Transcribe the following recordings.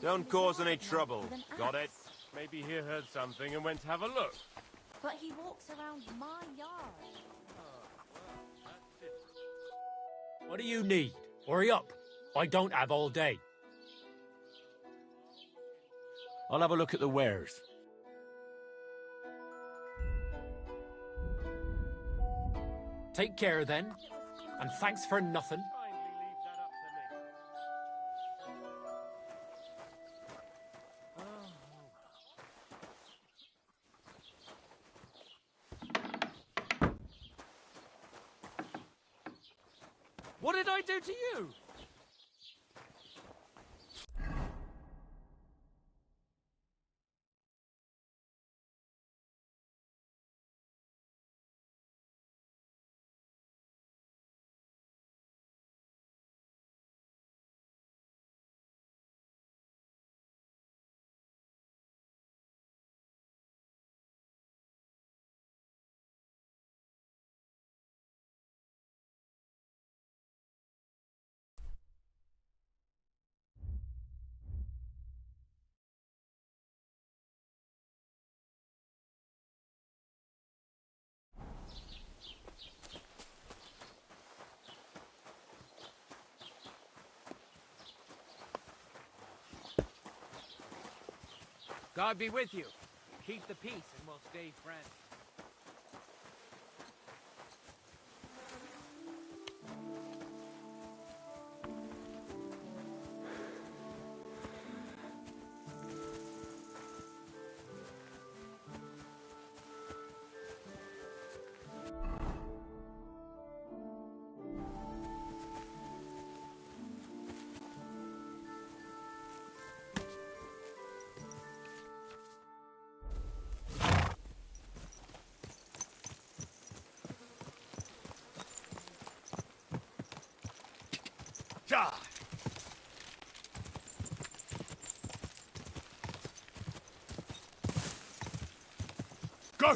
Don't cause any trouble. Got it? Maybe he heard something and went to have a look. But he walks around my yard. What do you need? Hurry up. I don't have all day. I'll have a look at the wares. Take care then, and thanks for nothing. Kindly leave that up to me. What did I do to you? God be with you. Keep the peace and we'll stay friends. Ja! Go!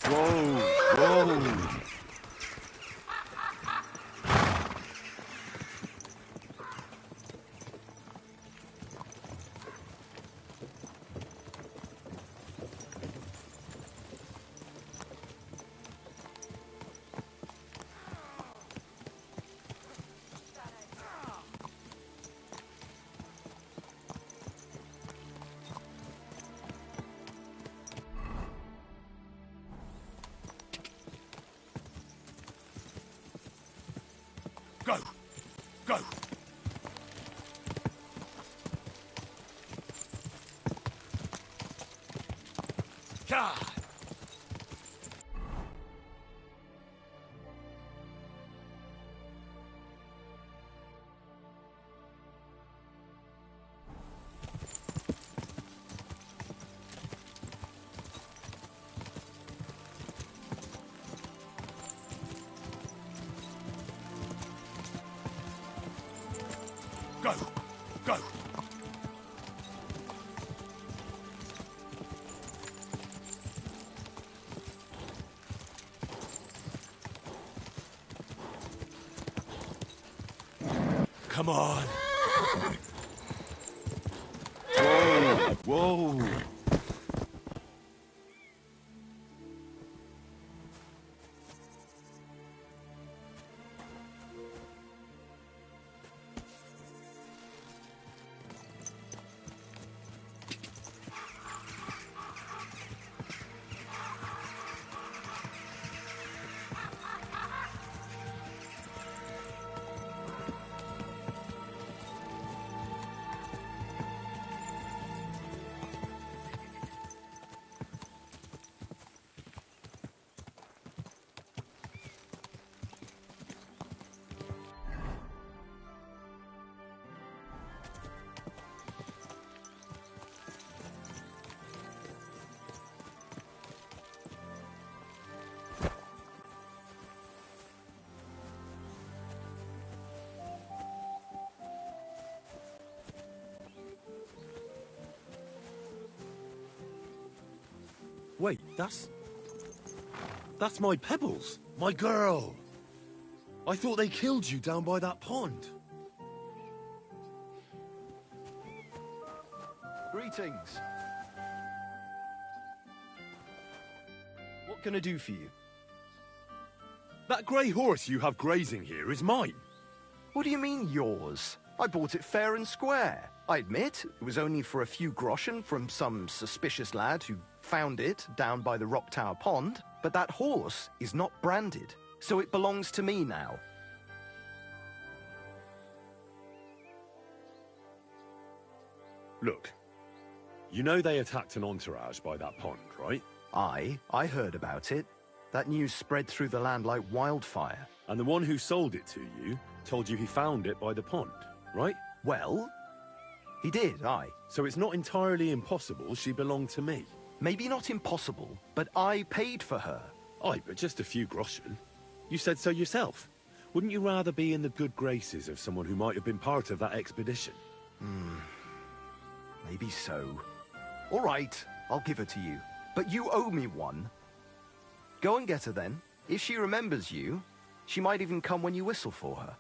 Whoa! Whoa! Go! Go! Ja! Go! Go! Come on! Whoa! Whoa! Wait, that's my Pebbles, my girl. I thought they killed you down by that pond. Greetings. What can I do for you? That grey horse you have grazing here is mine. What do you mean, yours? I bought it fair and square. I admit, it was only for a few groschen from some suspicious lad who found it down by the Rock Tower Pond, but that horse is not branded, so it belongs to me now. Look, you know they attacked an entourage by that pond, right? I heard about it. That news spread through the land like wildfire. And the one who sold it to you told you he found it by the pond, right? Well, he did, aye. So it's not entirely impossible she belonged to me. Maybe not impossible, but I paid for her. Aye, but just a few groschen. You said so yourself. Wouldn't you rather be in the good graces of someone who might have been part of that expedition? Maybe so. All right, I'll give her to you. But you owe me one. Go and get her then. If she remembers you, she might even come when you whistle for her.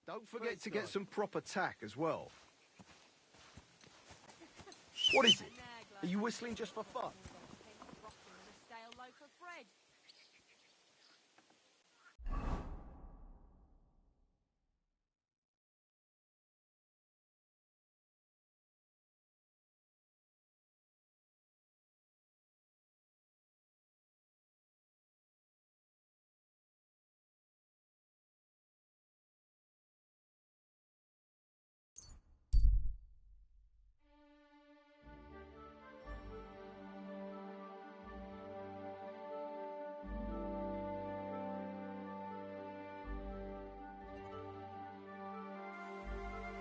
Don't forget to get some proper tack as well. What is it? Are you whistling just for fun?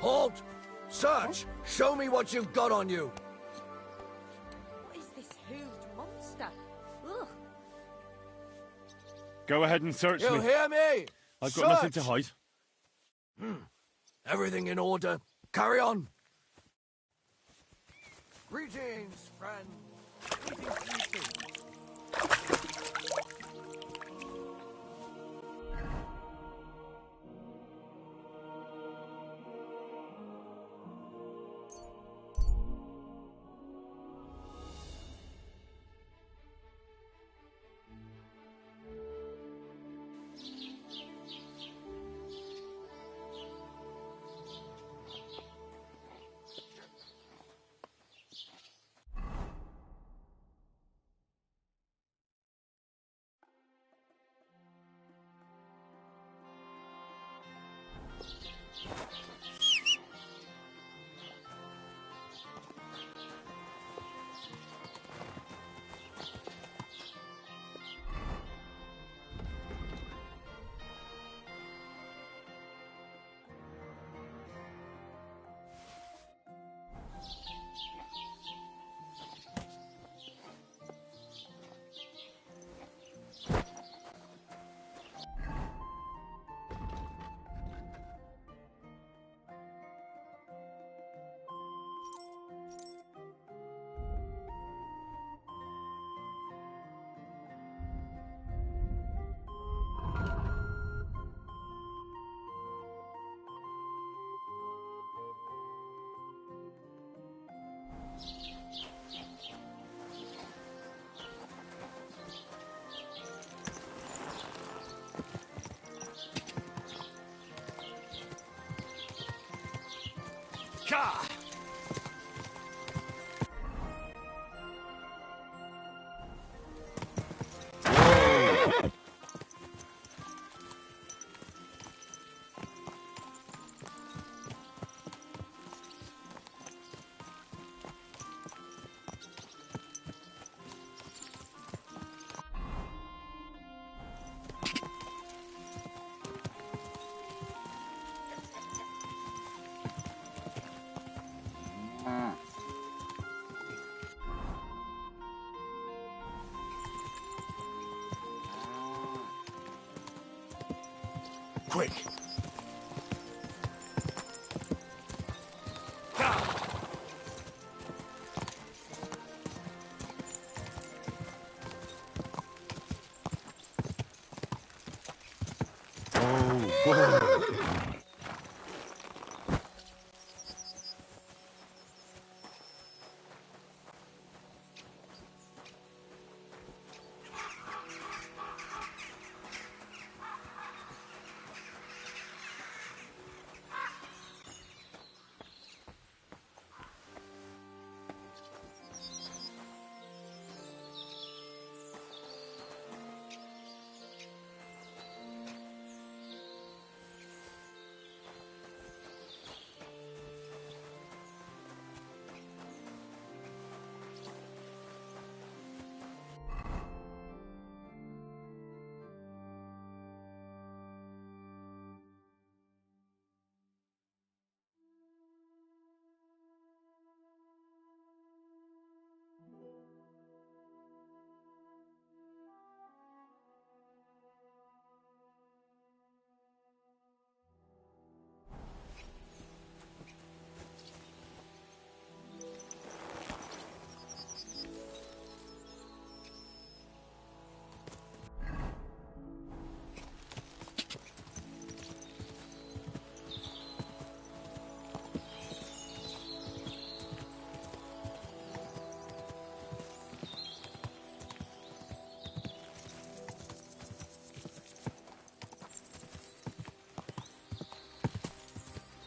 Halt! Search! Show me what you've got on you! What is this hooved monster? Ugh. Go ahead and search You me. hear me? I've got nothing to Search! hide. Everything in order. Carry on. Greetings, friend. Greetings to you too. Ka! Quick!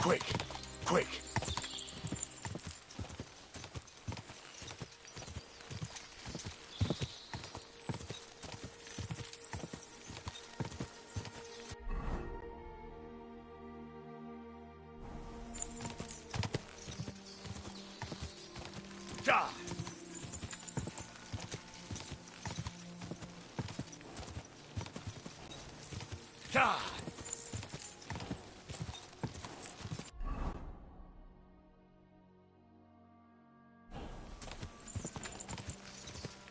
Quick, quick. Da! Da!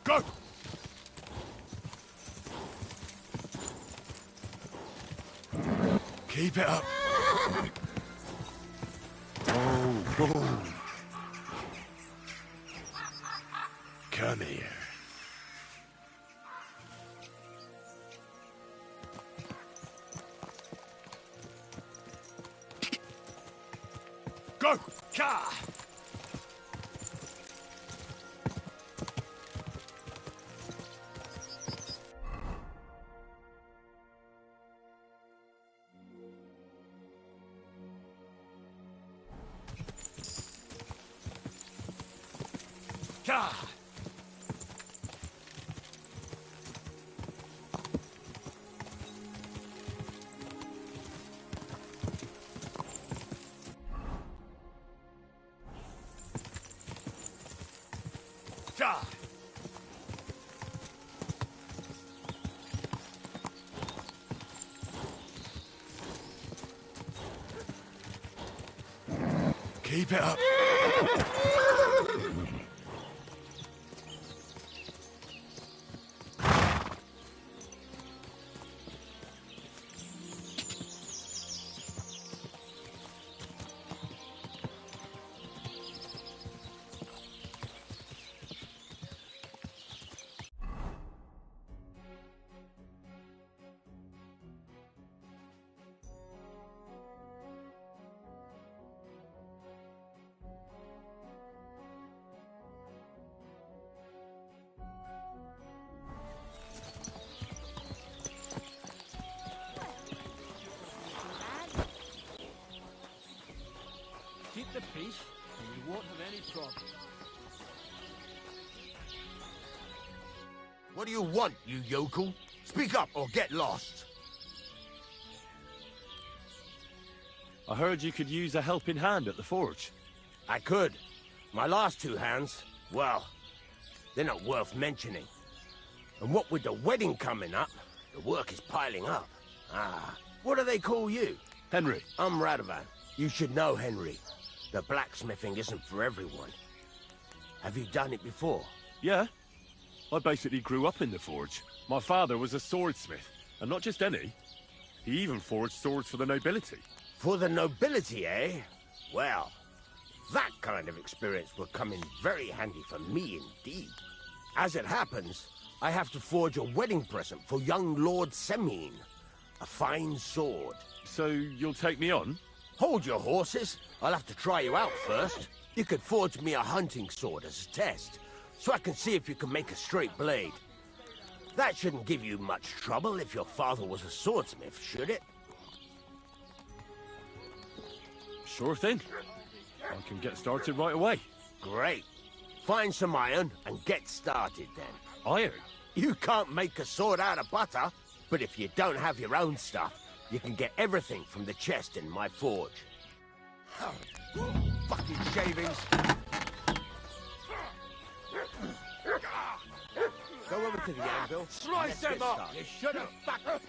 Go! Keep it up. Oh. Come here. Go! Ka! Ka! Da! Keep it up. Keep the peace, and you won't have any problem. What do you want, you yokel? Speak up or get lost. I heard you could use a helping hand at the forge. I could. My last two hands, well, they're not worth mentioning. And what with the wedding coming up, the work is piling up. Ah, what do they call you? Henry. I'm Radovan. You should know, Henry. The blacksmithing isn't for everyone. Have you done it before? Yeah. I basically grew up in the forge. My father was a swordsmith, and not just any. He even forged swords for the nobility. For the nobility, eh? Well, that kind of experience will come in very handy for me indeed. As it happens, I have to forge a wedding present for young Lord Semine. A fine sword. So you'll take me on? Hold your horses. I'll have to try you out first. You could forge me a hunting sword as a test, so I can see if you can make a straight blade. That shouldn't give you much trouble if your father was a swordsmith, should it? Sure thing. I can get started right away. Great. Find some iron and get started then. Iron? You can't make a sword out of butter, but if you don't have your own stuff, you can get everything from the chest in my forge. Fucking shavings. Go over to the anvil. Slice them them up! You should have fucking...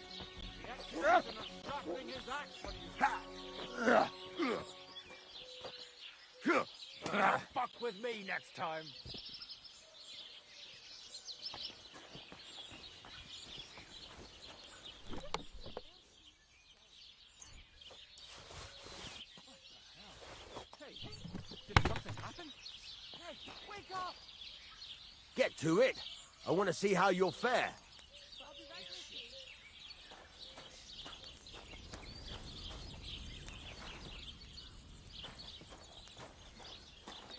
Fuck with me next time. Hey, did something happen? Hey, wake up! Get to it. I want to see how you'll fare.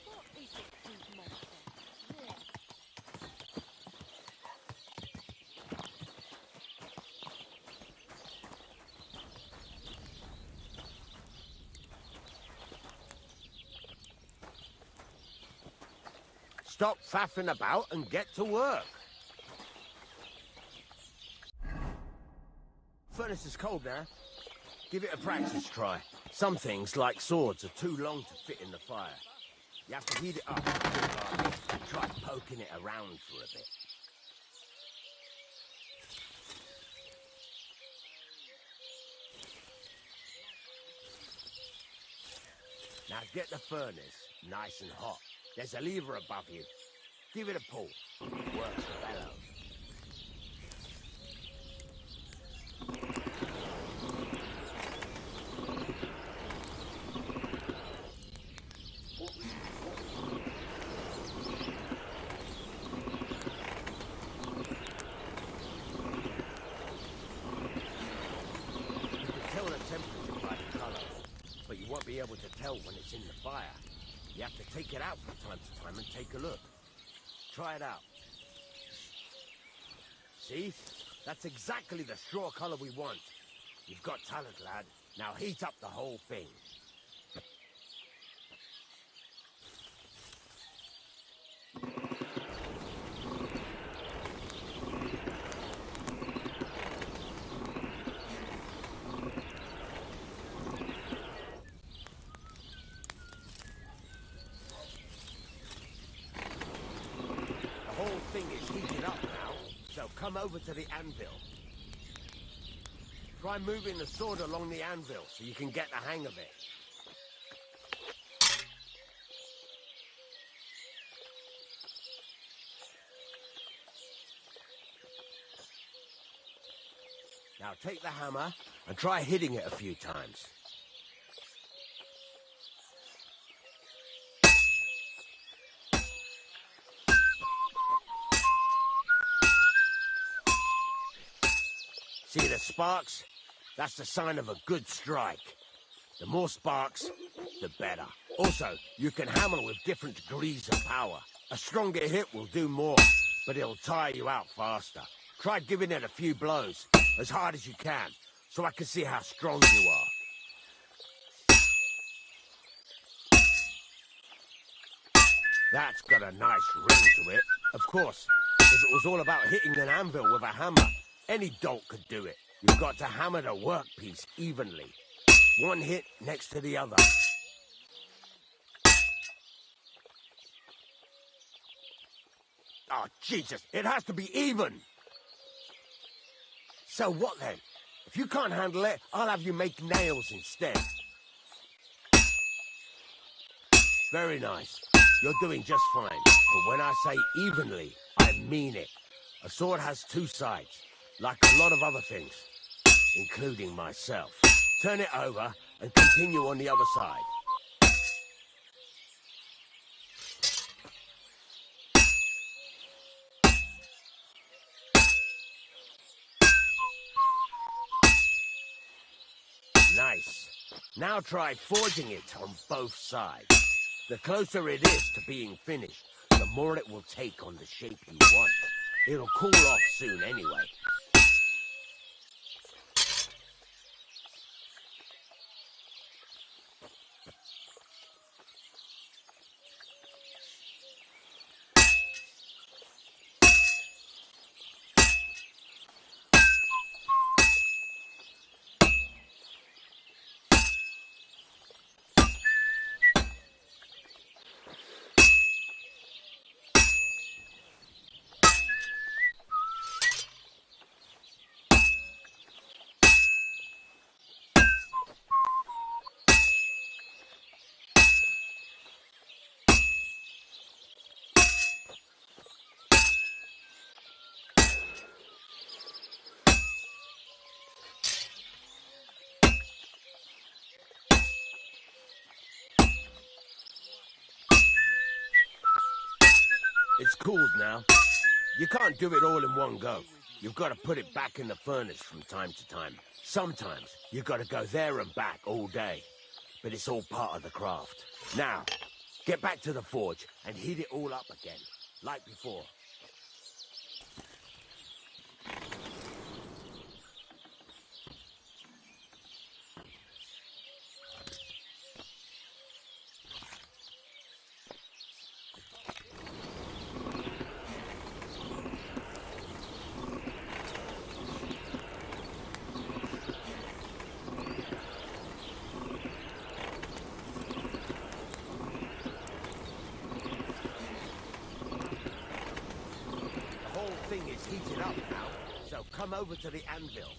What is this huge monster? Ugh. stop faffing about and get to work. Furnace is cold now. Give it a practice try. Some things, like swords, are too long to fit in the fire. You have to heat it up. Try poking it around for a bit. Now get the furnace nice and hot. There's a lever above you. Give it a pull. Works the bellows. Be able to tell when it's in the fire. You have to take it out from time to time and take a look. Try it out. See? That's exactly the straw color we want. You've got talent, lad. Now heat up the whole thing. Come over to the anvil. Try moving the sword along the anvil so you can get the hang of it. Now take the hammer and try hitting it a few times. See the sparks? That's the sign of a good strike. The more sparks, the better. Also, you can hammer with different degrees of power. A stronger hit will do more, but it'll tire you out faster. Try giving it a few blows, as hard as you can, so I can see how strong you are. That's got a nice ring to it. Of course, if it was all about hitting an anvil with a hammer, any dolt could do it. You've got to hammer the workpiece evenly. One hit next to the other. Oh, Jesus, it has to be even. So what then? If you can't handle it, I'll have you make nails instead. Very nice. You're doing just fine. But when I say evenly, I mean it. A sword has two sides. Like a lot of other things, including myself. Turn it over and continue on the other side. Nice. Now try forging it on both sides. The closer it is to being finished, the more it will take on the shape you want. It'll cool off soon anyway. It's cooled now. You can't do it all in one go. You've got to put it back in the furnace from time to time. Sometimes you've got to go there and back all day. But it's all part of the craft. Now, get back to the forge and heat it all up again, like before. over to the anvil.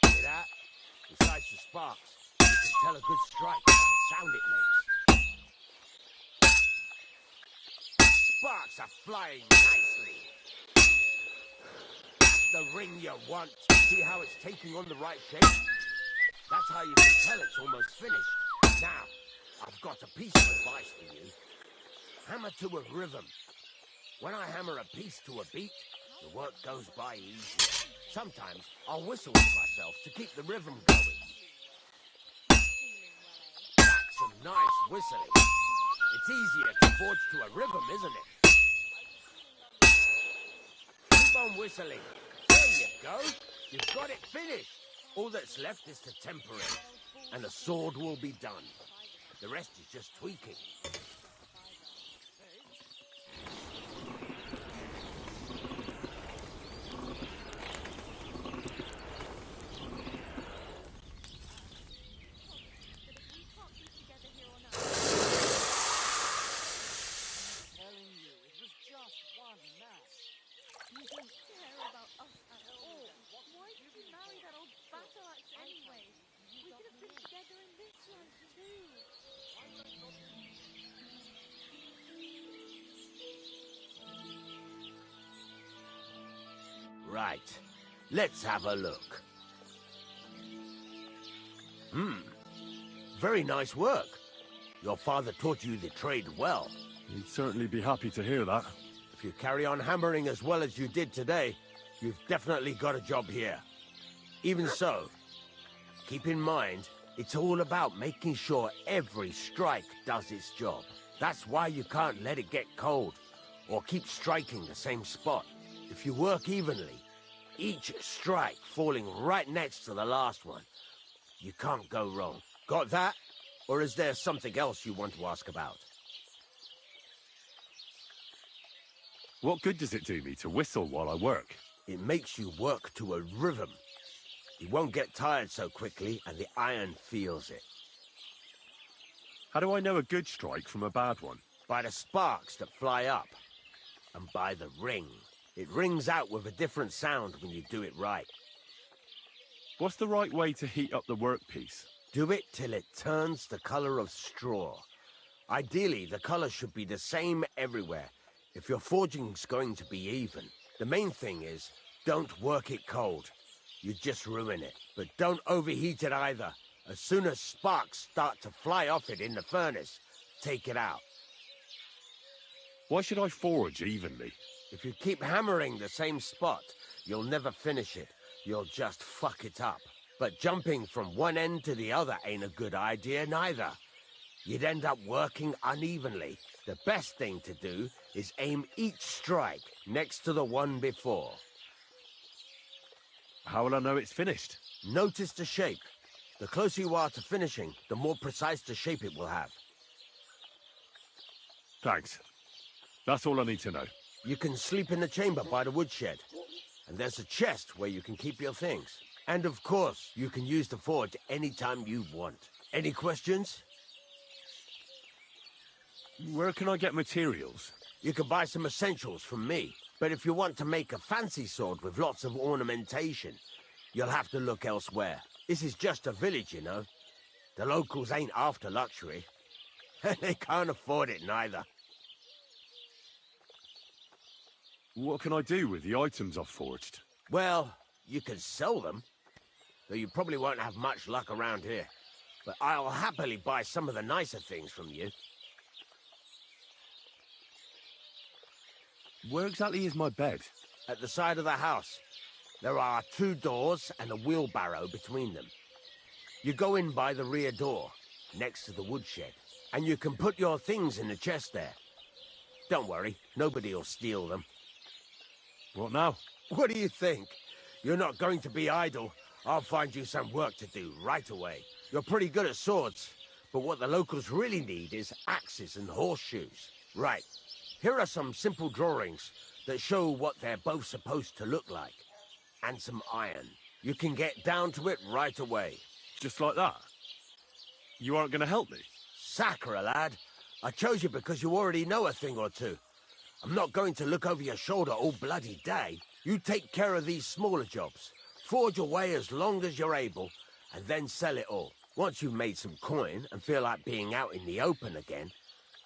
See that? Besides the sparks, you can tell a good strike by the sound it makes. Sparks are flying nicely. The ring you want. See how it's taking on the right shape? That's how you can tell it's almost finished. Now, I've got a piece of advice for you. Hammer to a rhythm. When I hammer a piece to a beat, the work goes by easier. Sometimes I'll whistle to myself to keep the rhythm going. That's some nice whistling. It's easier to forge to a rhythm, isn't it? Keep on whistling. There you go. You've got it finished. All that's left is to temper it, and the sword will be done. The rest is just tweaking. Right, let's have a look. Very nice work. Your father taught you the trade well. He'd certainly be happy to hear that. If you carry on hammering as well as you did today, you've definitely got a job here. Even so, keep in mind, it's all about making sure every strike does its job. That's why you can't let it get cold, or keep striking the same spot. If you work evenly, each strike falling right next to the last one, you can't go wrong. Got that? Or is there something else you want to ask about? What good does it do me to whistle while I work? It makes you work to a rhythm. You won't get tired so quickly, and the iron feels it. How do I know a good strike from a bad one? By the sparks that fly up, and by the ring. It rings out with a different sound when you do it right. What's the right way to heat up the workpiece? Do it till it turns the color of straw. Ideally, the color should be the same everywhere, if your forging's going to be even. The main thing is, don't work it cold. You just ruin it. But don't overheat it either. As soon as sparks start to fly off it in the furnace, take it out. Why should I forge evenly? If you keep hammering the same spot, you'll never finish it. You'll just fuck it up. But jumping from one end to the other ain't a good idea neither. You'd end up working unevenly. The best thing to do is aim each strike next to the one before. How will I know it's finished? Notice the shape. The closer you are to finishing, the more precise the shape it will have. Thanks. That's all I need to know. You can sleep in the chamber by the woodshed. And there's a chest where you can keep your things. And of course, you can use the forge anytime you want. Any questions? Where can I get materials? You can buy some essentials from me. But if you want to make a fancy sword with lots of ornamentation, you'll have to look elsewhere. This is just a village, you know. The locals ain't after luxury. They can't afford it neither. What can I do with the items I've forged? Well, you can sell them, though you probably won't have much luck around here. But I'll happily buy some of the nicer things from you. Where exactly is my bed? At the side of the house. There are 2 doors and a wheelbarrow between them. You go in by the rear door, next to the woodshed, and you can put your things in the chest there. Don't worry, nobody'll steal them. What now? What do you think? You're not going to be idle. I'll find you some work to do right away. You're pretty good at swords, but what the locals really need is axes and horseshoes. Right, here are some simple drawings that show what they're both supposed to look like. And some iron. You can get down to it right away. Just like that? You aren't going to help me? Sacre, lad. I chose you because you already know a thing or two. I'm not going to look over your shoulder all bloody day. You take care of these smaller jobs. Forge away as long as you're able, and then sell it all. Once you've made some coin and feel like being out in the open again,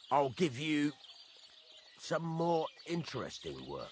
I'll give you some more interesting work.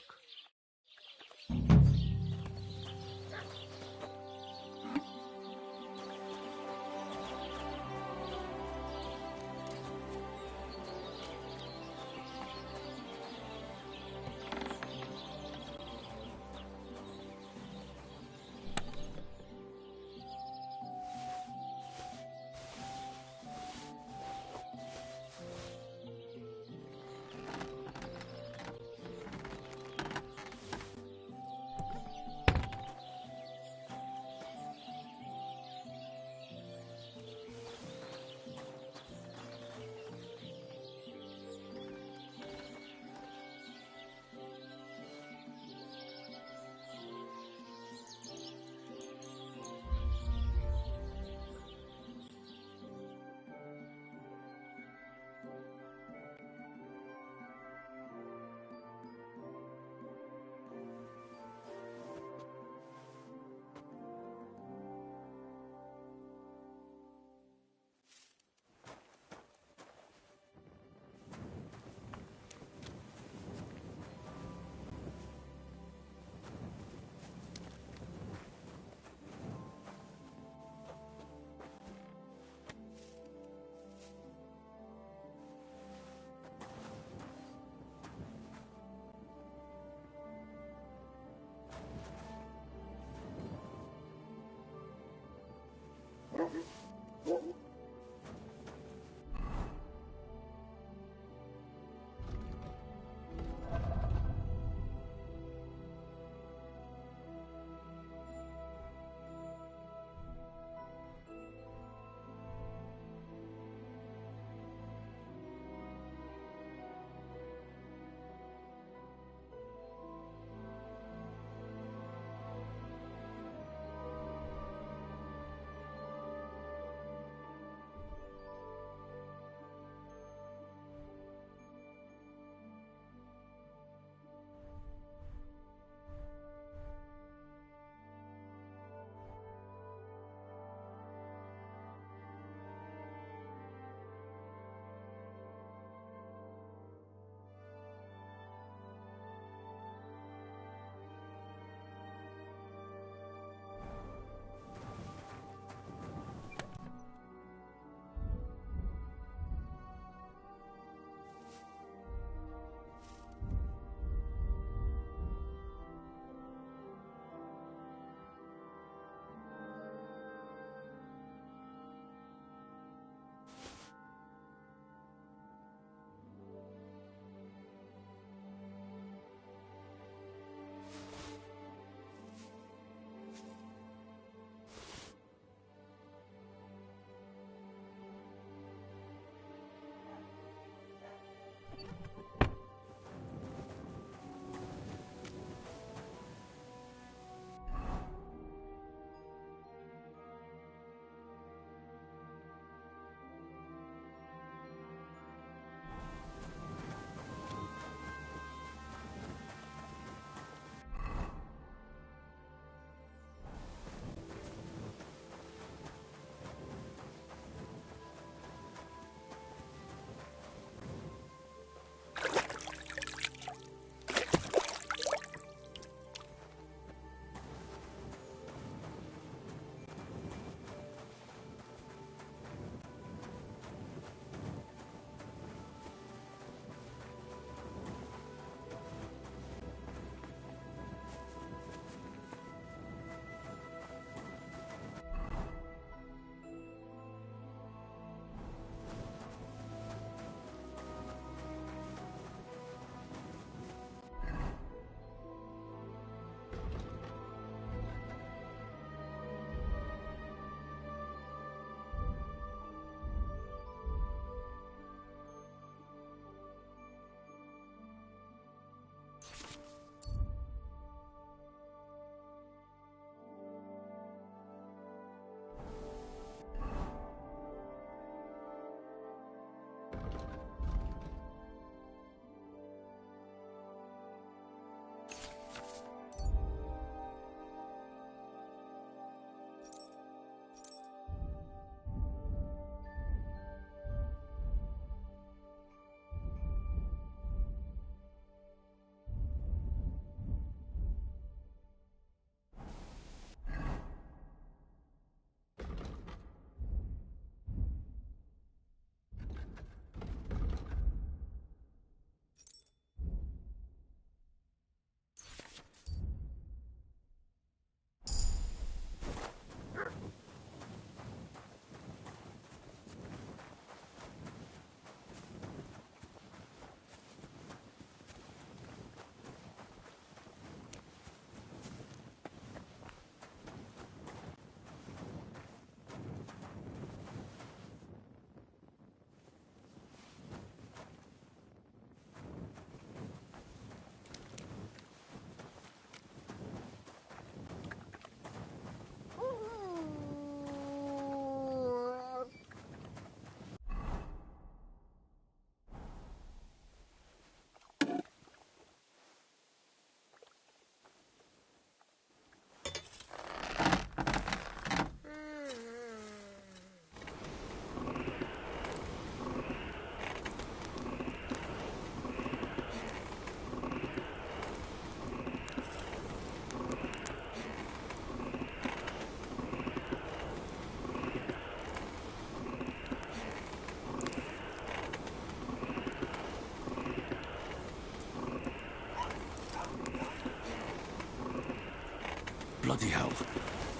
Bloody hell.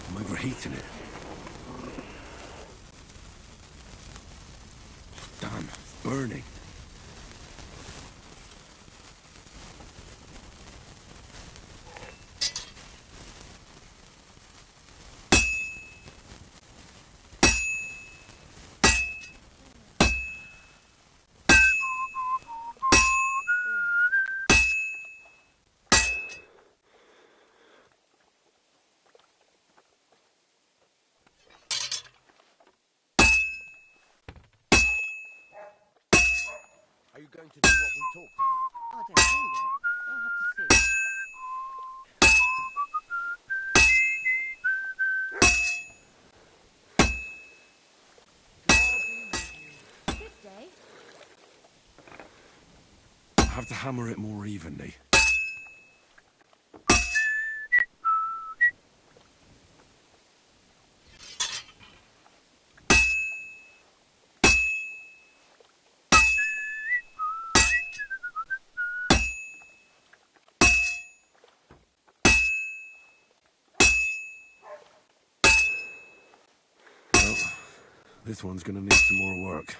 I'm overheating it. Damn, it's burning. Are you going to do what we talked about? I don't know yet. I'll have to see. Good day. I have to hammer it more evenly. Well, this one's gonna need some more work.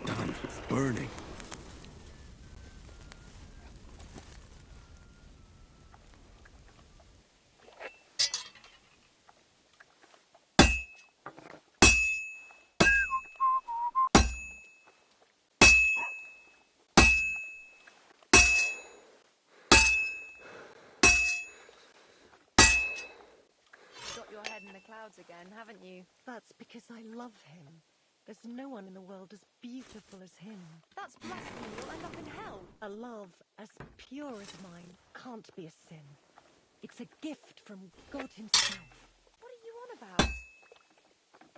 Damn, it's burning. Got your head in the clouds again, haven't you? That's because I love him. There's no one in the world as beautiful as him. That's blasphemy. You'll end up in hell. A love as pure as mine can't be a sin. It's a gift from God himself. What are you on about?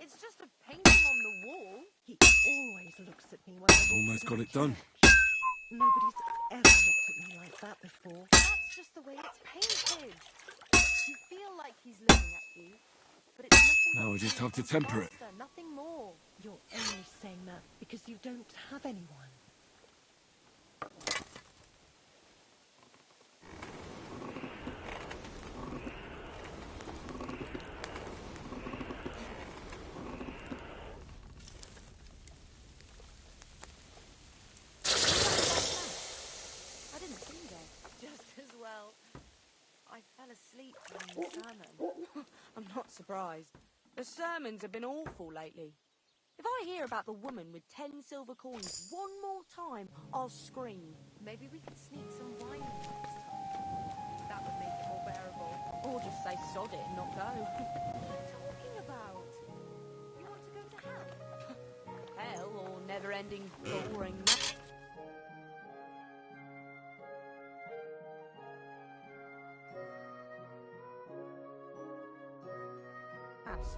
It's just a painting on the wall. He always looks at me when I walk Almost through got it the done. church. Nobody's ever looked at me like that before. That's just the way it's painted. You feel like he's looking at you, but it's nothing. Now but I just paint have to and temper it. plaster, nothing more. You're only saying that because you don't have anyone. I didn't see that. Just as well. I fell asleep during the sermon. I'm not surprised. The sermons have been awful lately. If I hear about the woman with 10 silver coins one more time, I'll scream. Maybe we could sneak some wine in next time. That would make it more bearable. Or just say sod it and not go. What are you talking about? You want to go to hell? Hell or never-ending boring.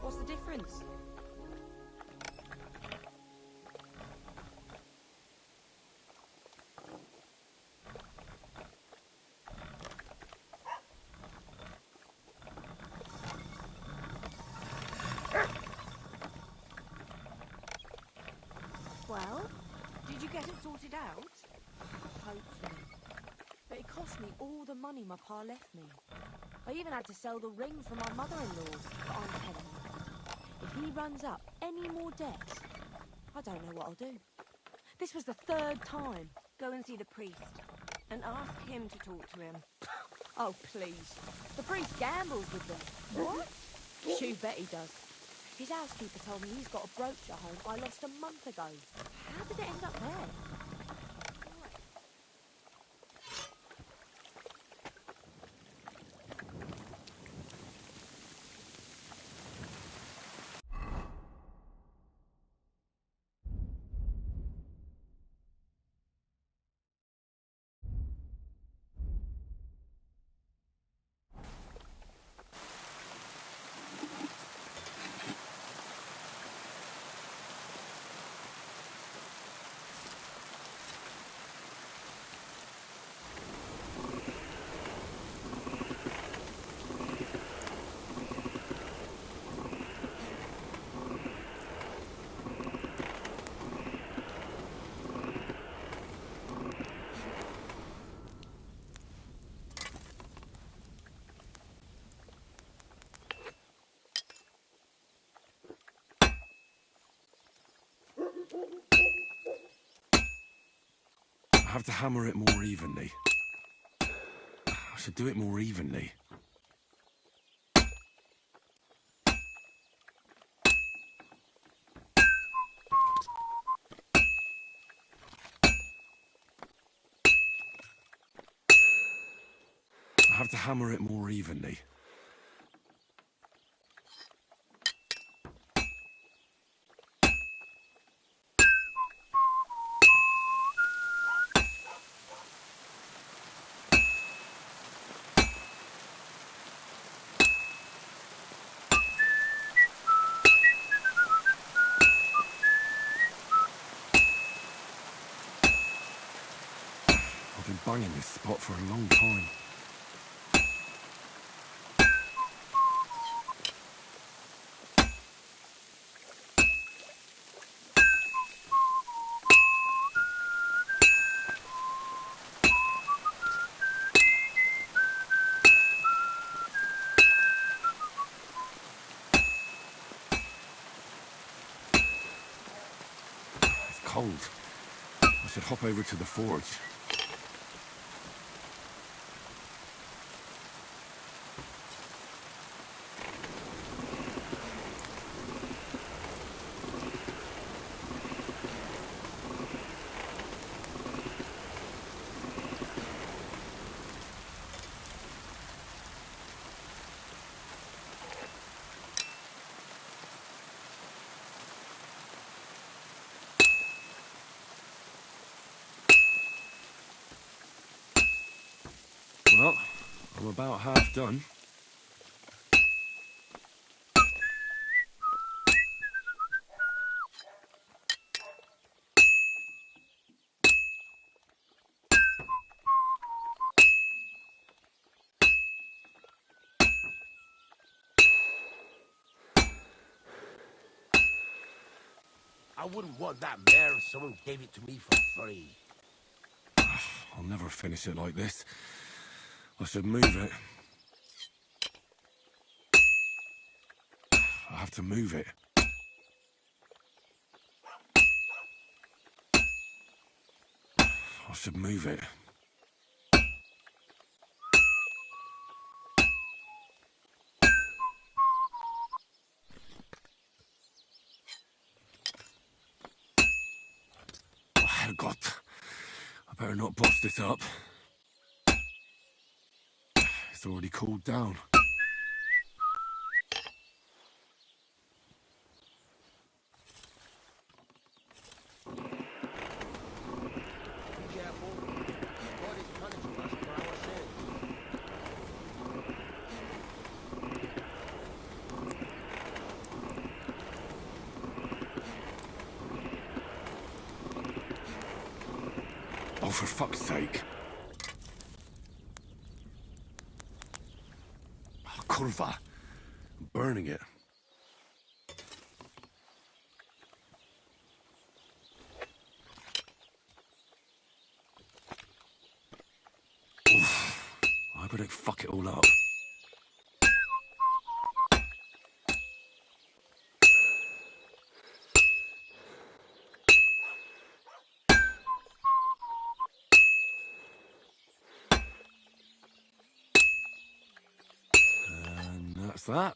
What's the difference? Well, Did you get it sorted out? Hopefully. But it cost me all the money my pa left me. I even had to sell the ring for my mother-in-law. But I'm telling you, if he runs up any more debts, I don't know what I'll do. This was the 3rd time. Go and see the priest and ask him to talk to him. Oh, please. The priest gambles with them. what? You bet he does. His housekeeper told me he's got a brooch at home I lost a month ago. How did it end up there? I have to hammer it more evenly. I should do it more evenly. I have to hammer it more evenly. I've been banging this spot for a long time. It's cold. I should hop over to the forge. Well, I'm about half done. I wouldn't want that mare if someone gave it to me for free. I'll never finish it like this. I should move it. I have to move it. I should move it. Oh, Herrgott. I better not bust this up. It's already cooled down. Oh, for fuck's sake. Oh, kurva. I'm burning it. Oof. I better fuck it all up. And that's that.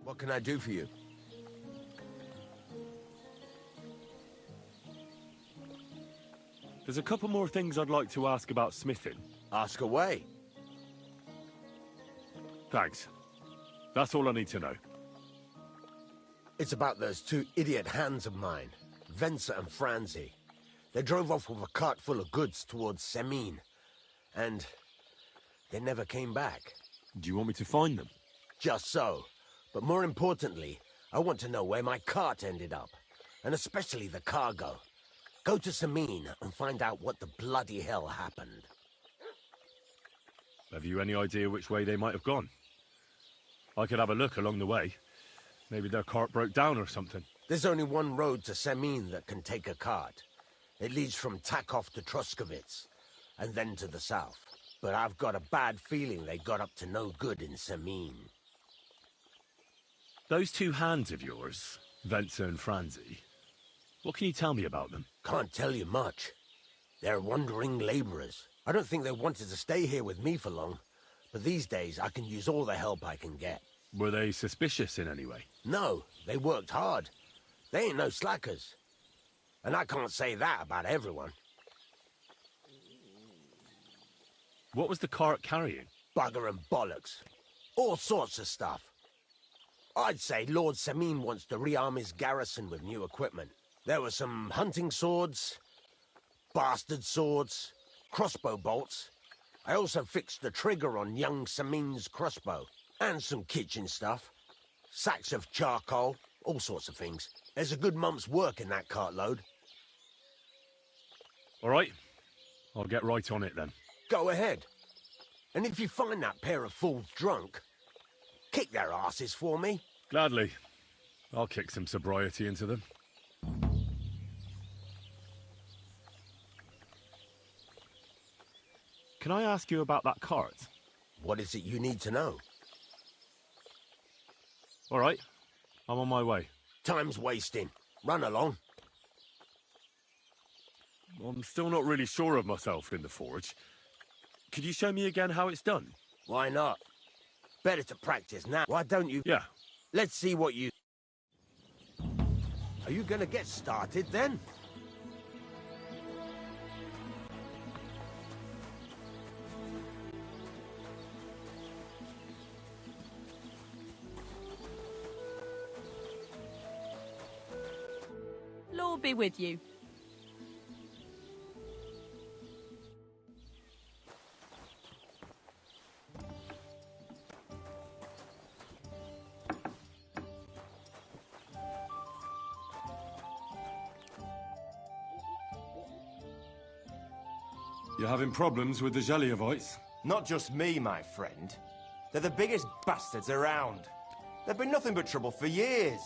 What can I do for you? There's a couple more things I'd like to ask about smithing. Ask away. Thanks. That's all I need to know. It's about those two idiot hands of mine, Venser and Franzi. They drove off with a cart full of goods towards Semine, and they never came back. Do you want me to find them? Just so. But more importantly, I want to know where my cart ended up. And especially the cargo. Go to Samine and find out what the bloody hell happened. Have you any idea which way they might have gone? I could have a look along the way. Maybe their cart broke down or something. There's only one road to Samine that can take a cart. It leads from Takov to Troskovitz, and then to the south. But I've got a bad feeling they got up to no good in Samine. Those two hands of yours, Ventza and Franzi, what can you tell me about them? Can't tell you much. They're wandering laborers. I don't think they wanted to stay here with me for long, but these days I can use all the help I can get. Were they suspicious in any way? No, they worked hard. They ain't no slackers. And I can't say that about everyone. What was the cart carrying? Bugger and bollocks. All sorts of stuff. I'd say Lord Samine wants to rearm his garrison with new equipment. There were some hunting swords, bastard swords, crossbow bolts. I also fixed the trigger on young Samine's crossbow. And some kitchen stuff. Sacks of charcoal, all sorts of things. There's a good month's work in that cartload. All right. I'll get right on it then. Go ahead. And if you find that pair of fools drunk, kick their asses for me. Gladly. I'll kick some sobriety into them. Can I ask you about that cart? What is it you need to know? All right. I'm on my way. Time's wasting. Run along. I'm still not really sure of myself in the forge. Could you show me again how it's done? Why not? Better to practice now. Why don't you? Yeah. Let's see what you... Are you gonna get started then? Lord be with you. You're having problems with the Zhelyevites? Not just me, my friend. They're the biggest bastards around. They've been nothing but trouble for years.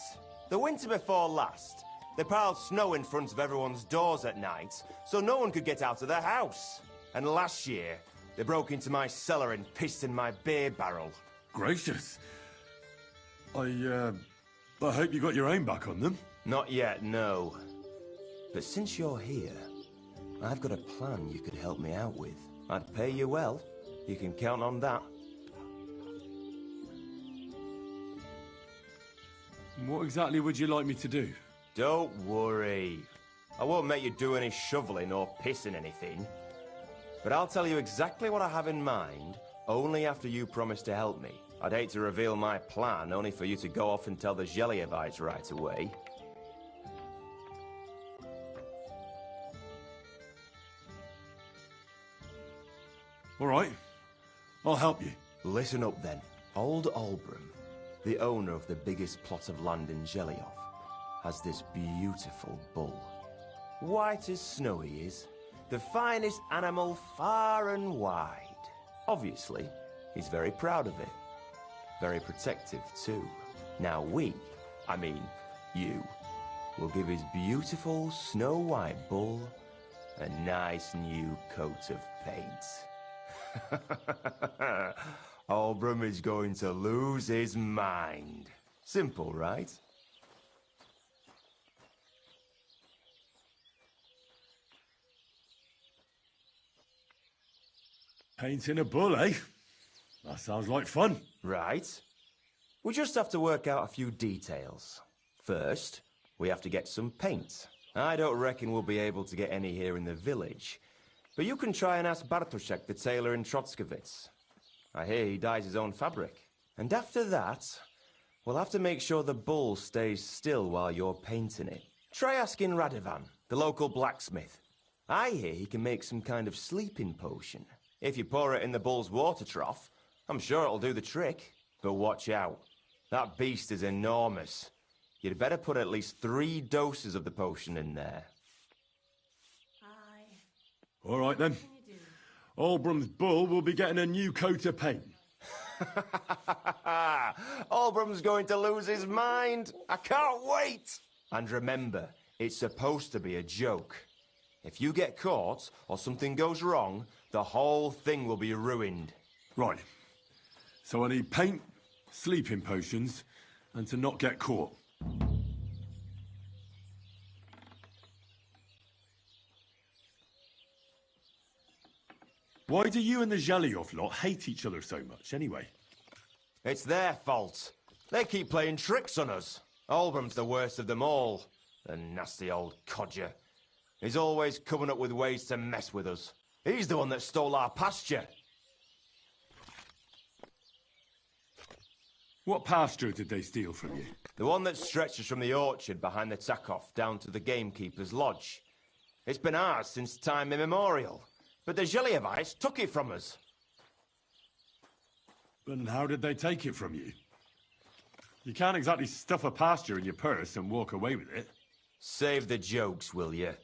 The winter before last, they piled snow in front of everyone's doors at night, so no one could get out of their house. And last year, they broke into my cellar and pissed in my beer barrel. Gracious. I hope you got your aim back on them. Not yet, no. But since you're here, I've got a plan you could help me out with. I'd pay you well. You can count on that. What exactly would you like me to do? Don't worry. I won't make you do any shoveling or pissing anything. But I'll tell you exactly what I have in mind, only after you promise to help me. I'd hate to reveal my plan, only for you to go off and tell the Zhelyevites right away. All right. I'll help you. Listen up then. Old Albram, the owner of the biggest plot of land in Zhelyov, has this beautiful bull. White as snow he is. The finest animal far and wide. Obviously, he's very proud of it. Very protective too. Now you, will give his beautiful snow-white bull a nice new coat of paint. Albram is going to lose his mind. Simple, right? Painting a bull, eh? That sounds like fun. Right. We just have to work out a few details. First, we have to get some paint. I don't reckon we'll be able to get any here in the village. But you can try and ask Bartoszek, the tailor in Trotskovitz. I hear he dyes his own fabric. And after that, we'll have to make sure the bull stays still while you're painting it. Try asking Radovan, the local blacksmith. I hear he can make some kind of sleeping potion. If you pour it in the bull's water trough, I'm sure it'll do the trick. But watch out. That beast is enormous. You'd better put at least 3 doses of the potion in there. Hi. All right, then. What can you do? Albrum's bull will be getting a new coat of paint. Albrum's going to lose his mind. I can't wait. And remember, it's supposed to be a joke. If you get caught or something goes wrong, the whole thing will be ruined. Right. So I need paint, sleeping potions, and to not get caught. Why do you and the Zhelyov lot hate each other so much, anyway? It's their fault. They keep playing tricks on us. Albrum's the worst of them all. The nasty old codger. He's always coming up with ways to mess with us. He's the one that stole our pasture. What pasture did they steal from you? The one that stretches from the orchard behind the Takov down to the gamekeeper's lodge. It's been ours since time immemorial. But the Zhelyevites took it from us. And how did they take it from you? You can't exactly stuff a pasture in your purse and walk away with it. Save the jokes, will you?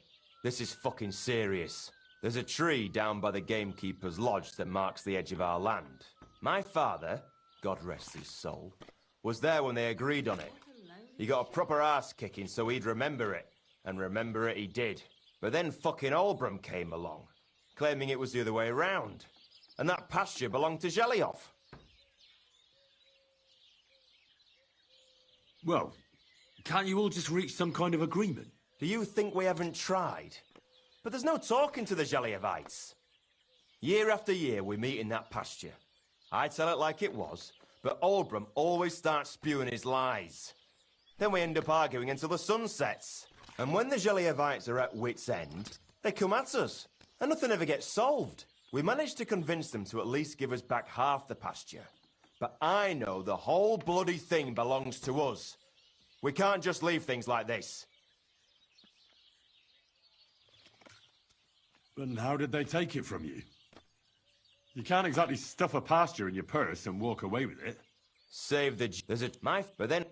This is fucking serious. There's a tree down by the gamekeeper's lodge that marks the edge of our land. My father, God rest his soul, was there when they agreed on it. He got a proper ass kicking so he'd remember it. And remember it he did. But then fucking Albrum came along, claiming it was the other way around. And that pasture belonged to Zhelyov. Well, can't you all just reach some kind of agreement? Do you think we haven't tried? But there's no talking to the Zhelyevites. Year after year we meet in that pasture. I tell it like it was, but Albrum always starts spewing his lies. Then we end up arguing until the sun sets. And when the Zhelyevites are at wit's end, they come at us. And nothing ever gets solved. We managed to convince them to at least give us back half the pasture. But I know the whole bloody thing belongs to us. We can't just leave things like this. And how did they take it from you? You can't exactly stuff a pasture in your purse and walk away with it. Save the... There's a... But then...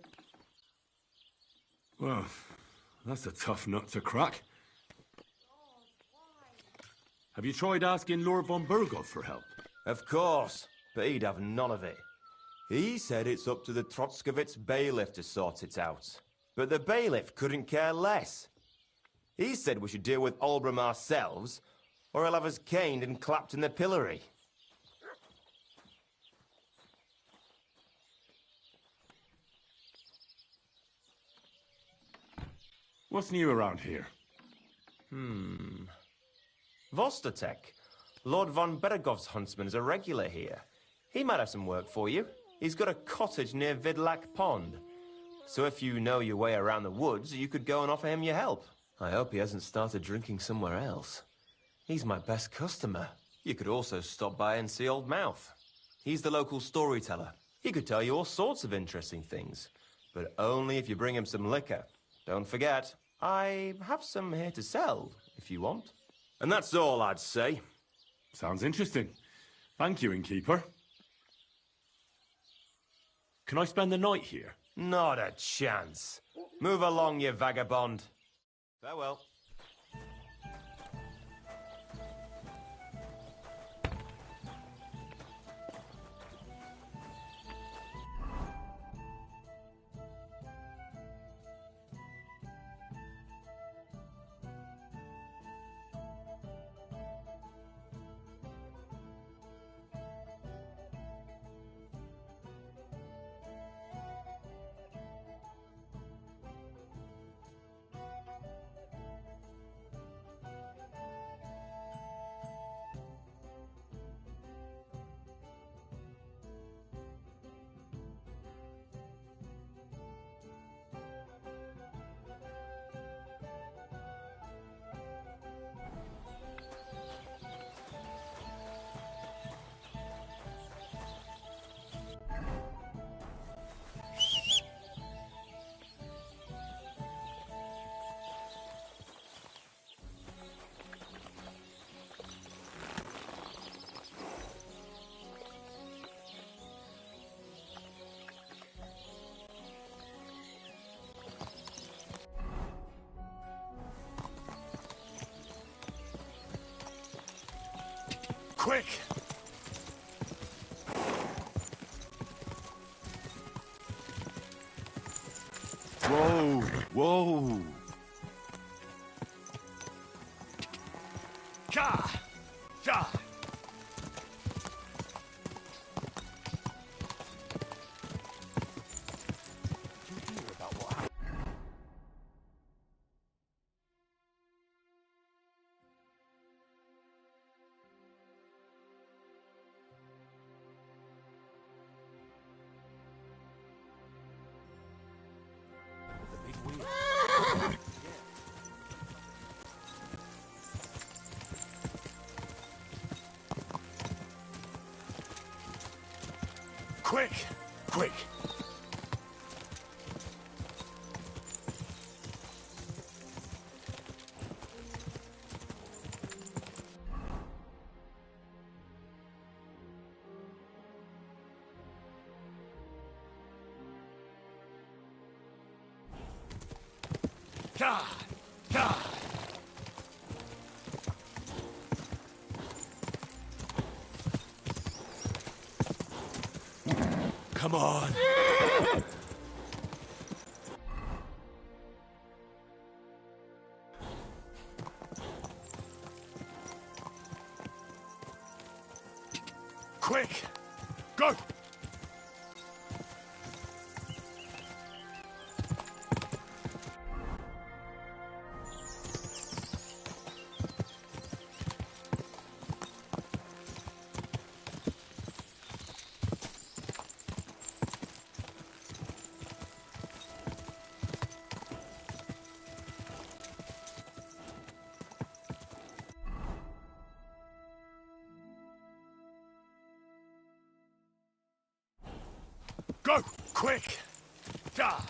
Well, that's a tough nut to crack. Have you tried asking Lord von Burgov for help? Of course, but he'd have none of it. He said it's up to the Trotskovitz bailiff to sort it out. But the bailiff couldn't care less. He said we should deal with Albrum ourselves, or he'll have us caned and clapped in the pillory. What's new around here? Vostotek. Lord von Beregov's huntsman is a regular here. He might have some work for you. He's got a cottage near Vidlak Pond. So if you know your way around the woods, you could go and offer him your help. I hope he hasn't started drinking somewhere else. He's my best customer. You could also stop by and see Old Mouth. He's the local storyteller. He could tell you all sorts of interesting things. But only if you bring him some liquor. Don't forget, I have some here to sell, if you want. And that's all I'd say. Sounds interesting. Thank you, innkeeper. Can I spend the night here? Not a chance. Move along, you vagabond. Farewell. Quick! Whoa, whoa. Ka! Ka! Quick! Quick! Ka! Ka! Come on! Quick! Go! Go! Quick! Die!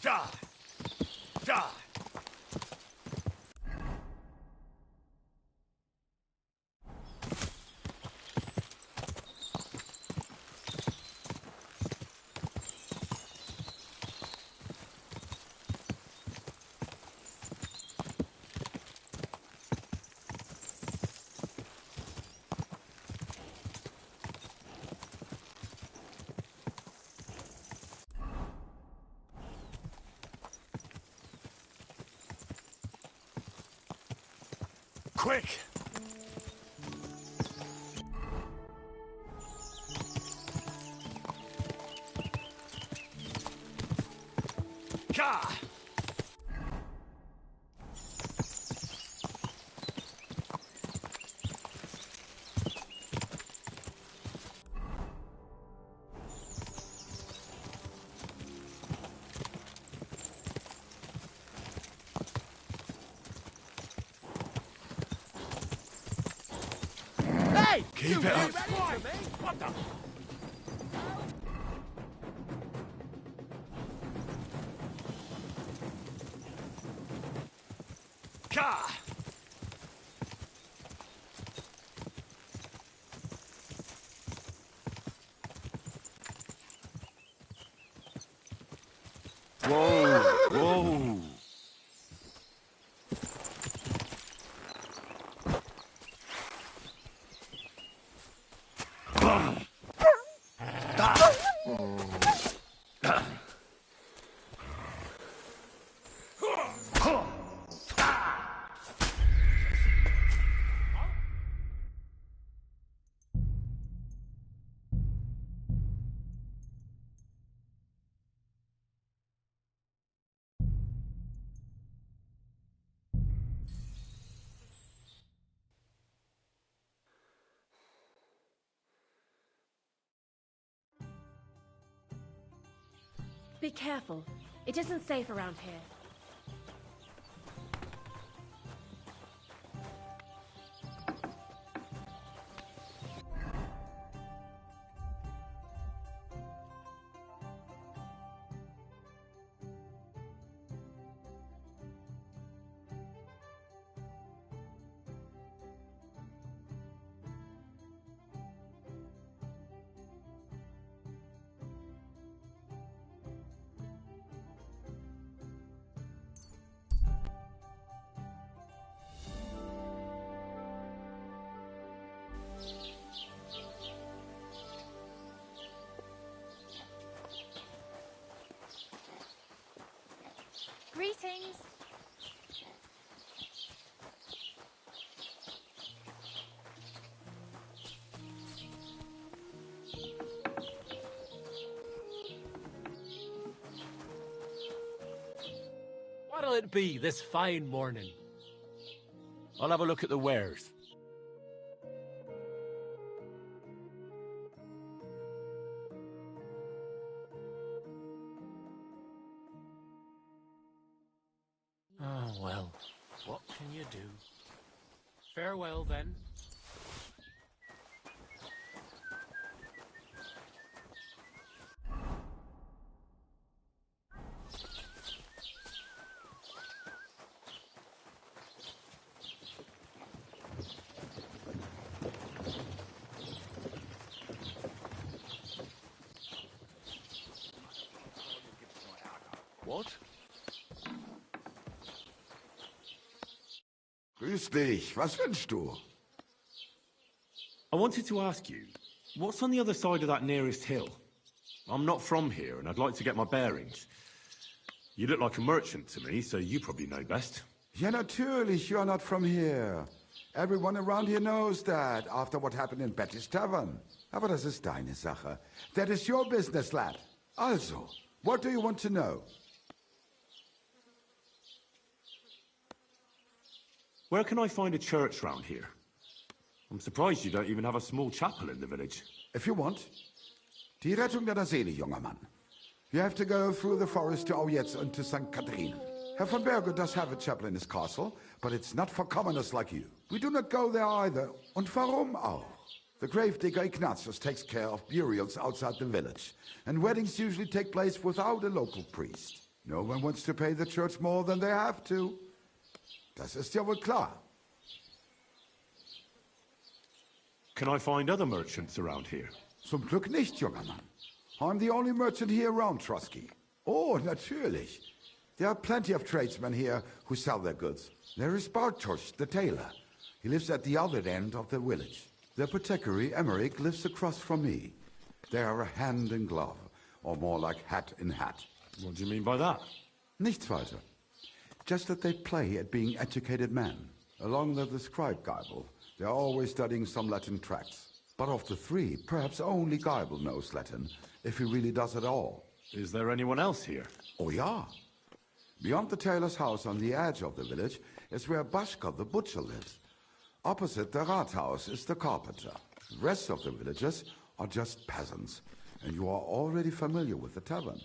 Die! Die! Quick! Gah! Keep it up. What the? Gah! Whoa! Whoa! Be careful. It isn't safe around here. Greetings. What'll it be this fine morning? I'll have a look at the wares. Oh, well, what can you do? Farewell, then. What? Grüß dich. Was wünschst du? I wanted to ask you, what's on the other side of that nearest hill? I'm not from here, and I'd like to get my bearings. You look like a merchant to me, so you probably know best. Ja, natürlich. You're not from here. Everyone around here knows that, after what happened in Betty's Tavern. Aber das ist deine Sache. That is your business, lad. Also, what do you want to know? Where can I find a church round here? I'm surprised you don't even have a small chapel in the village. If you want. Die Rettung deiner Seele, junger Mann. You have to go through the forest to Aujetz and to St. Catherine. Herr von Berge does have a chapel in his castle, but it's not for commoners like you. We do not go there either. Und warum auch? The gravedigger Ignatius takes care of burials outside the village, and weddings usually take place without a local priest. No one wants to pay the church more than they have to. Das ist ja wohl klar. Can I find other merchants around here? Zum Glück nicht, junger Mann. I'm the only merchant here around, Trusky. Oh, natürlich. There are plenty of tradesmen here who sell their goods. There is Bartosz, the tailor. He lives at the other end of the village. The apothecary, Emmerich, lives across from me. They are a hand in glove, or more like hat in hat. What do you mean by that? Nichts weiter. Just that they play at being educated men. Along with the scribe Geibel, they are always studying some Latin tracts. But of the three, perhaps only Geibel knows Latin, if he really does at all. Is there anyone else here? Oh, ja. Beyond the tailor's house on the edge of the village is where Bashka the butcher lives. Opposite the Rathaus is the carpenter. The rest of the villagers are just peasants, and you are already familiar with the tavern.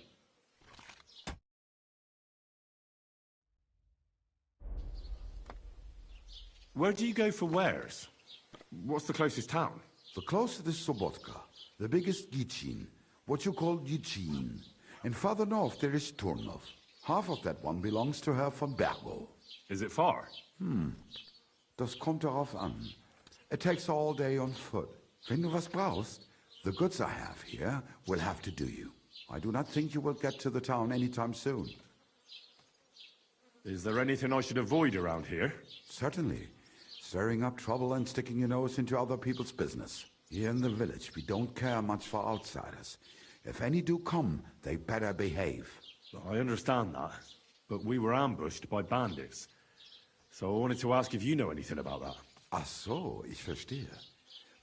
Where do you go for wares? What's the closest town? The closest is Sobotka, the biggest Gichin, what you call Gichin. And farther north there is Turnov. Half of that one belongs to Herr von Bergo. Is it far? Das kommt darauf an. It takes all day on foot. Wenn du was brauchst, the goods I have here will have to do you. I do not think you will get to the town anytime soon. Is there anything I should avoid around here? Certainly. Stirring up trouble and sticking your nose into other people's business. Here in the village, we don't care much for outsiders. If any do come, they better behave. I understand that, but we were ambushed by bandits. So I wanted to ask if you know anything about that. Ach so, ich verstehe.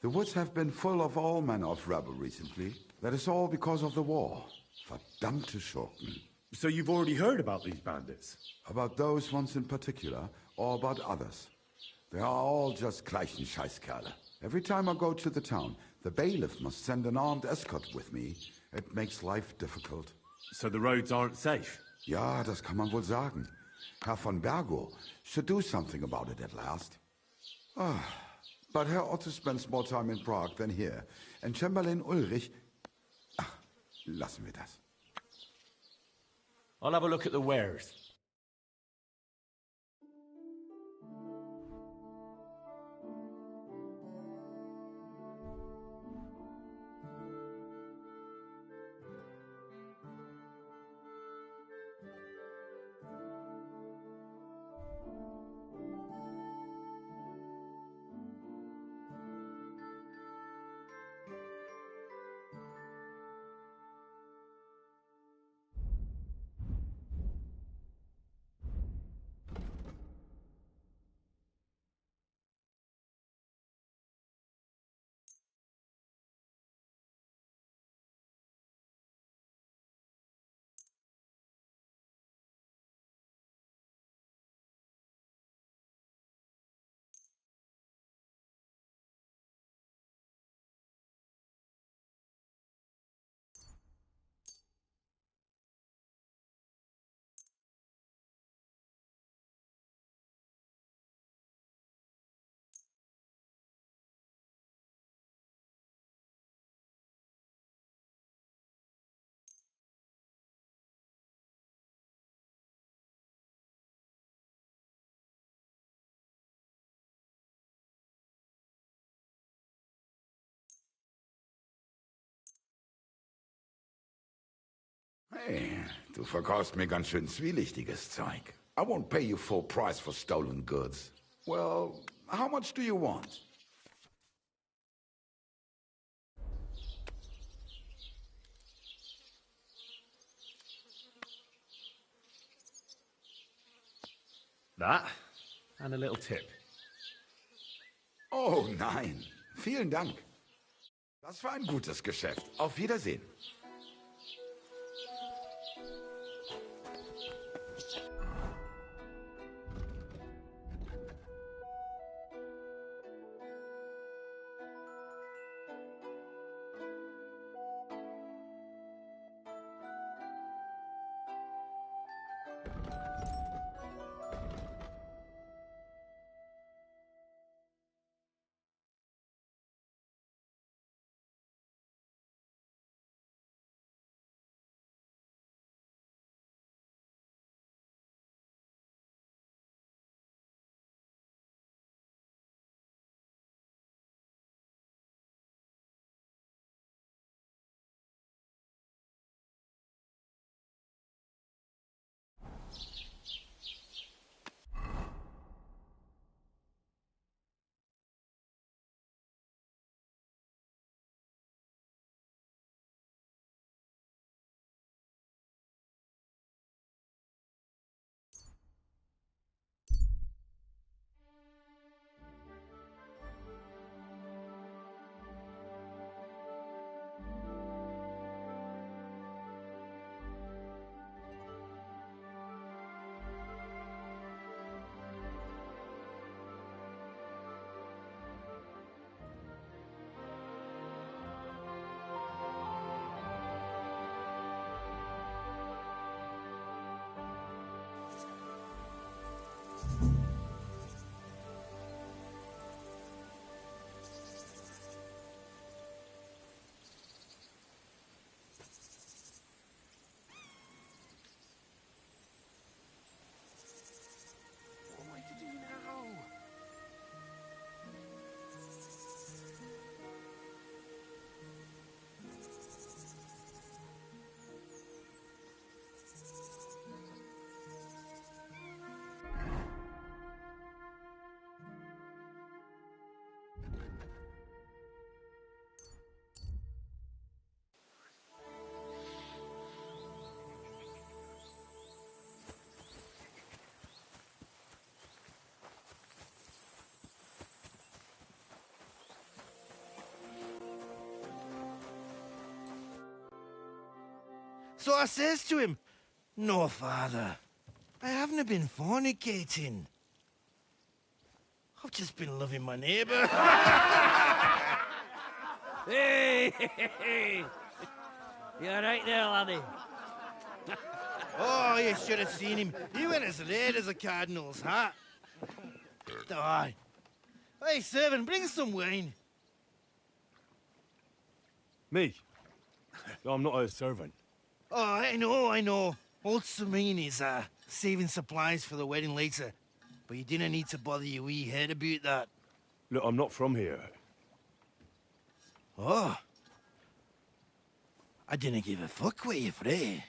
The woods have been full of all manner of rebel recently. That is all because of the war. Verdammte Schurken. So you've already heard about these bandits? About those ones in particular, or about others. They are all just gleichen Scheißkerle. Every time I go to the town, the bailiff must send an armed escort with me. It makes life difficult. So the roads aren't safe? Ja, das kann man wohl sagen. Herr von Bergo should do something about it at last. But Herr Otto spends more time in Prague than here. And Chamberlain Ulrich... Ach, lassen wir das. I'll have a look at the wares. Hey, du verkaufst mir ganz schön zwielichtiges Zeug. I won't pay you full price for stolen goods. Well, how much do you want? That, and a little tip. Oh nein, vielen Dank. Das war ein gutes Geschäft. Auf Wiedersehen. So I says to him, "No, father, I haven't been fornicating. I've just been loving my neighbour." Hey! You alright there, laddie? Oh, you should have seen him. He went as red as a cardinal's hat. Aye. Hey, servant, bring some wine. Me? I'm not a servant. Oh, I know. Old Samine is saving supplies for the wedding later. But you didn't need to bother your wee head about that. Look, I'm not from here. Oh. I didn't give a fuck what you frae.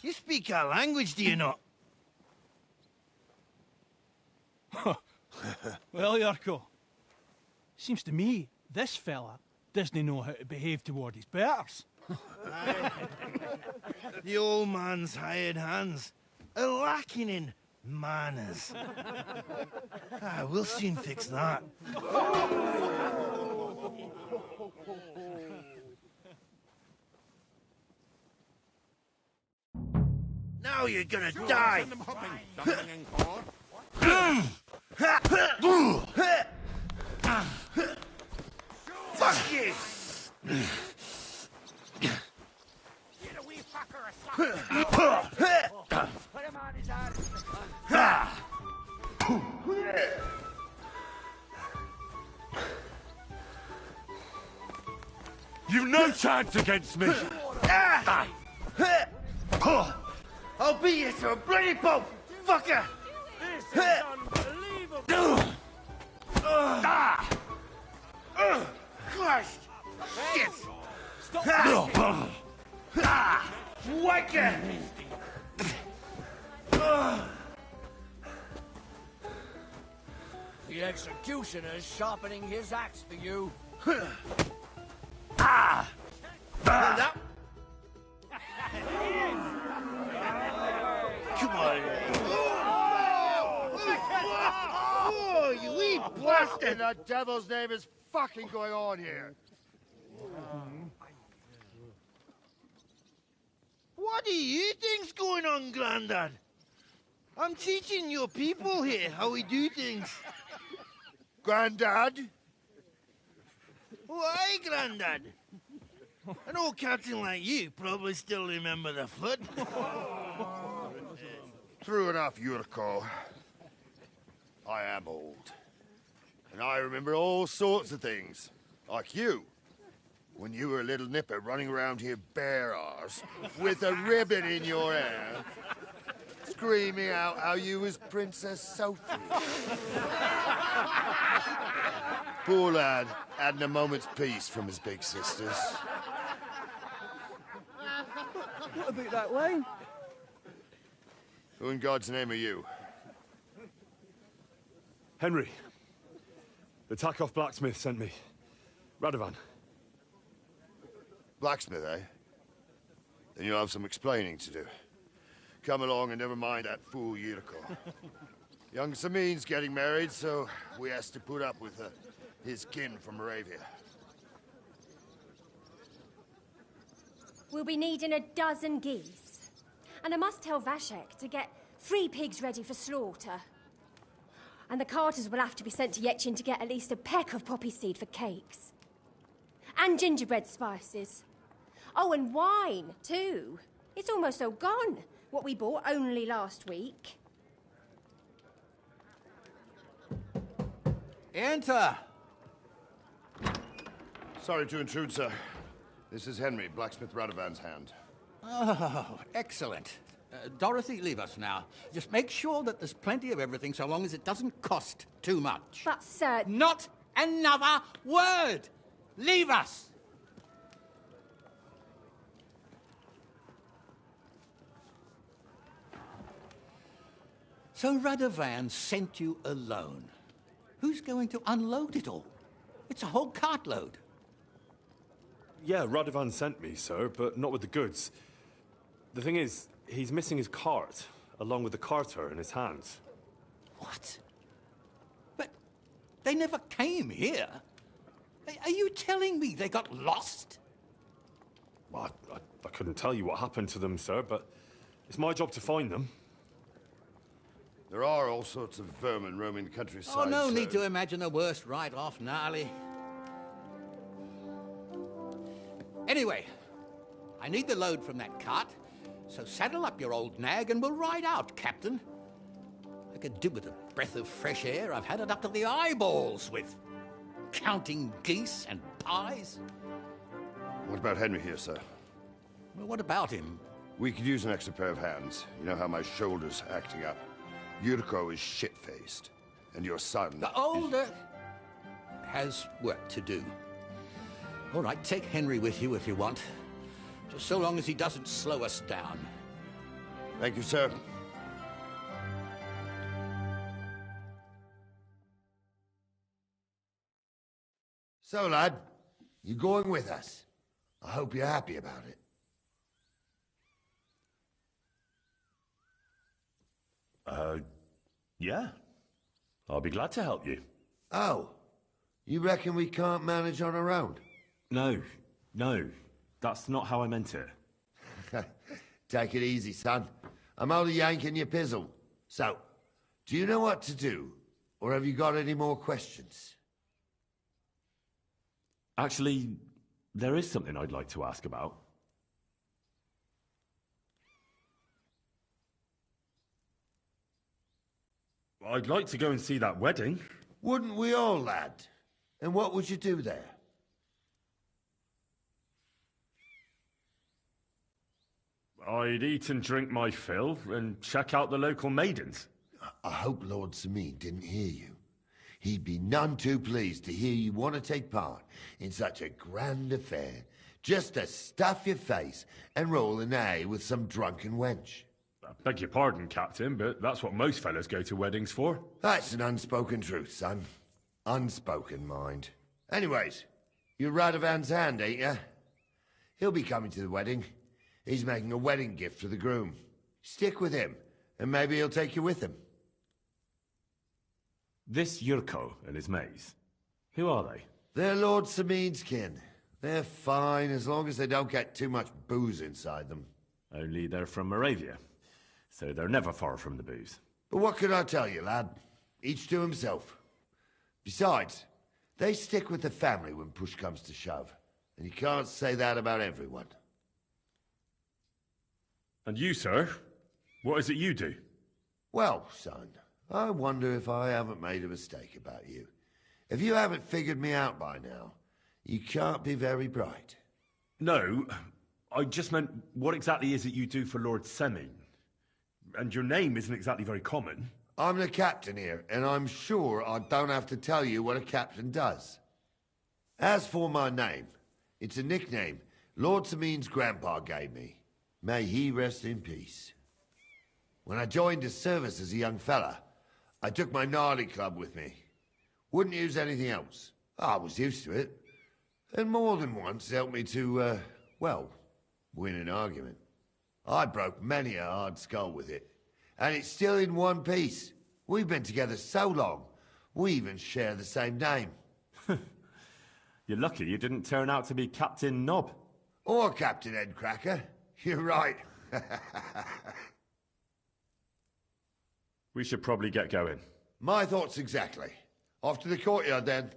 You speak our language, do you not? Well, Yurko, seems to me this fella doesn't know how to behave toward his betters. The old man's hired hands are lacking in manners. We'll soon fix that. Now you're gonna die! Fuck you! Get a wee fucker a slap. Put him on his arse. You've no chance against me! I'll beat you to a bloody pulp, fucker! This is unbelievable. Christ! Shit! Stop! Wacker! The executioner's sharpening his axe for you. Come on. Oh, you wee What bastard! in the devil's name is fucking going on here? What do you think's going on, Grandad? I'm teaching your people here how we do things. Grandad? Why, Grandad? An old captain like you probably still remember the flood. True enough, Yurko. I am old. And I remember all sorts of things. Like you. When you were a little nipper running around here bare arse, with a ribbon in your hair, screaming out how you was Princess Sophie. Poor lad, hadn't a moment's peace from his big sisters. What about that wine? Who in God's name are you? Henry. The Takoff blacksmith sent me. Radovan. Blacksmith, eh? Then you'll have some explaining to do. Come along and never mind that fool Yurko. Young Samin's getting married, so we has to put up with his kin from Moravia. We'll be needing a dozen geese. And I must tell Vashek to get 3 pigs ready for slaughter. And the carters will have to be sent to Yechin to get at least a peck of poppy seed for cakes. And gingerbread spices. Oh, and wine, too. It's almost all gone, what we bought only last week. Enter! Sorry to intrude, sir. This is Henry, blacksmith Radovan's hand. Oh, excellent. Dorothy, leave us now. Just make sure that there's plenty of everything so long as it doesn't cost too much. But, sir... Not another word! Leave us! So Radovan sent you alone. Who's going to unload it all? It's a whole cartload. Yeah, Radovan sent me, sir, but not with the goods. The thing is, he's missing his cart, along with the carter in his hands. What? But they never came here. Are you telling me they got lost? Well, I couldn't tell you what happened to them, sir, but it's my job to find them. There are all sorts of vermin roaming the countryside. Oh, no need to imagine the worst right off, gnarly. Anyway, I need the load from that cart, so saddle up your old nag and we'll ride out, Captain. I could do with a breath of fresh air. I've had it up to the eyeballs with counting geese and pies. What about Henry here, sir? Well, what about him? We could use an extra pair of hands. You know how my shoulder's acting up. Yurko is shit-faced, and your son... The older has work to do. All right, take Henry with you if you want. Just so long as he doesn't slow us down. Thank you, sir. So, lad, you going with us? I hope you're happy about it. Yeah. I'll be glad to help you. Oh, you reckon we can't manage on our own? No. That's not how I meant it. Take it easy, son. I'm only yanking your pizzle. So, do you know what to do? Or have you got any more questions? Actually, there is something I'd like to ask about. I'd like to go and see that wedding. Wouldn't we all, lad? And what would you do there? I'd eat and drink my fill and check out the local maidens. I hope Lord Sameen didn't hear you. He'd be none too pleased to hear you want to take part in such a grand affair, just to stuff your face and roll an A with some drunken wench. I beg your pardon, Captain, but that's what most fellas go to weddings for. That's an unspoken truth, son. Unspoken, mind. Anyways, you're Radovan's hand, ain't ya? He'll be coming to the wedding. He's making a wedding gift for the groom. Stick with him, and maybe he'll take you with him. This Yurko and his mates, who are they? They're Lord Sameen's kin. They're fine as long as they don't get too much booze inside them. Only they're from Moravia, so they're never far from the booze. But what can I tell you, lad? Each to himself. Besides, they stick with the family when push comes to shove. And you can't say that about everyone. And you, sir? What is it you do? Well, son, I wonder if I haven't made a mistake about you. If you haven't figured me out by now, you can't be very bright. No, I just meant, what exactly is it you do for Lord Semine? And your name isn't exactly very common. I'm the captain here, and I'm sure I don't have to tell you what a captain does. As for my name, it's a nickname Lord Samine's grandpa gave me. May he rest in peace. When I joined his service as a young fella, I took my gnarly club with me. Wouldn't use anything else. I was used to it. And more than once helped me to, well, win an argument. I broke many a hard skull with it. And it's still in one piece. We've been together so long, we even share the same name. You're lucky you didn't turn out to be Captain Knob. Or Captain Headcracker. You're right. We should probably get going. My thoughts exactly. Off to the courtyard, then.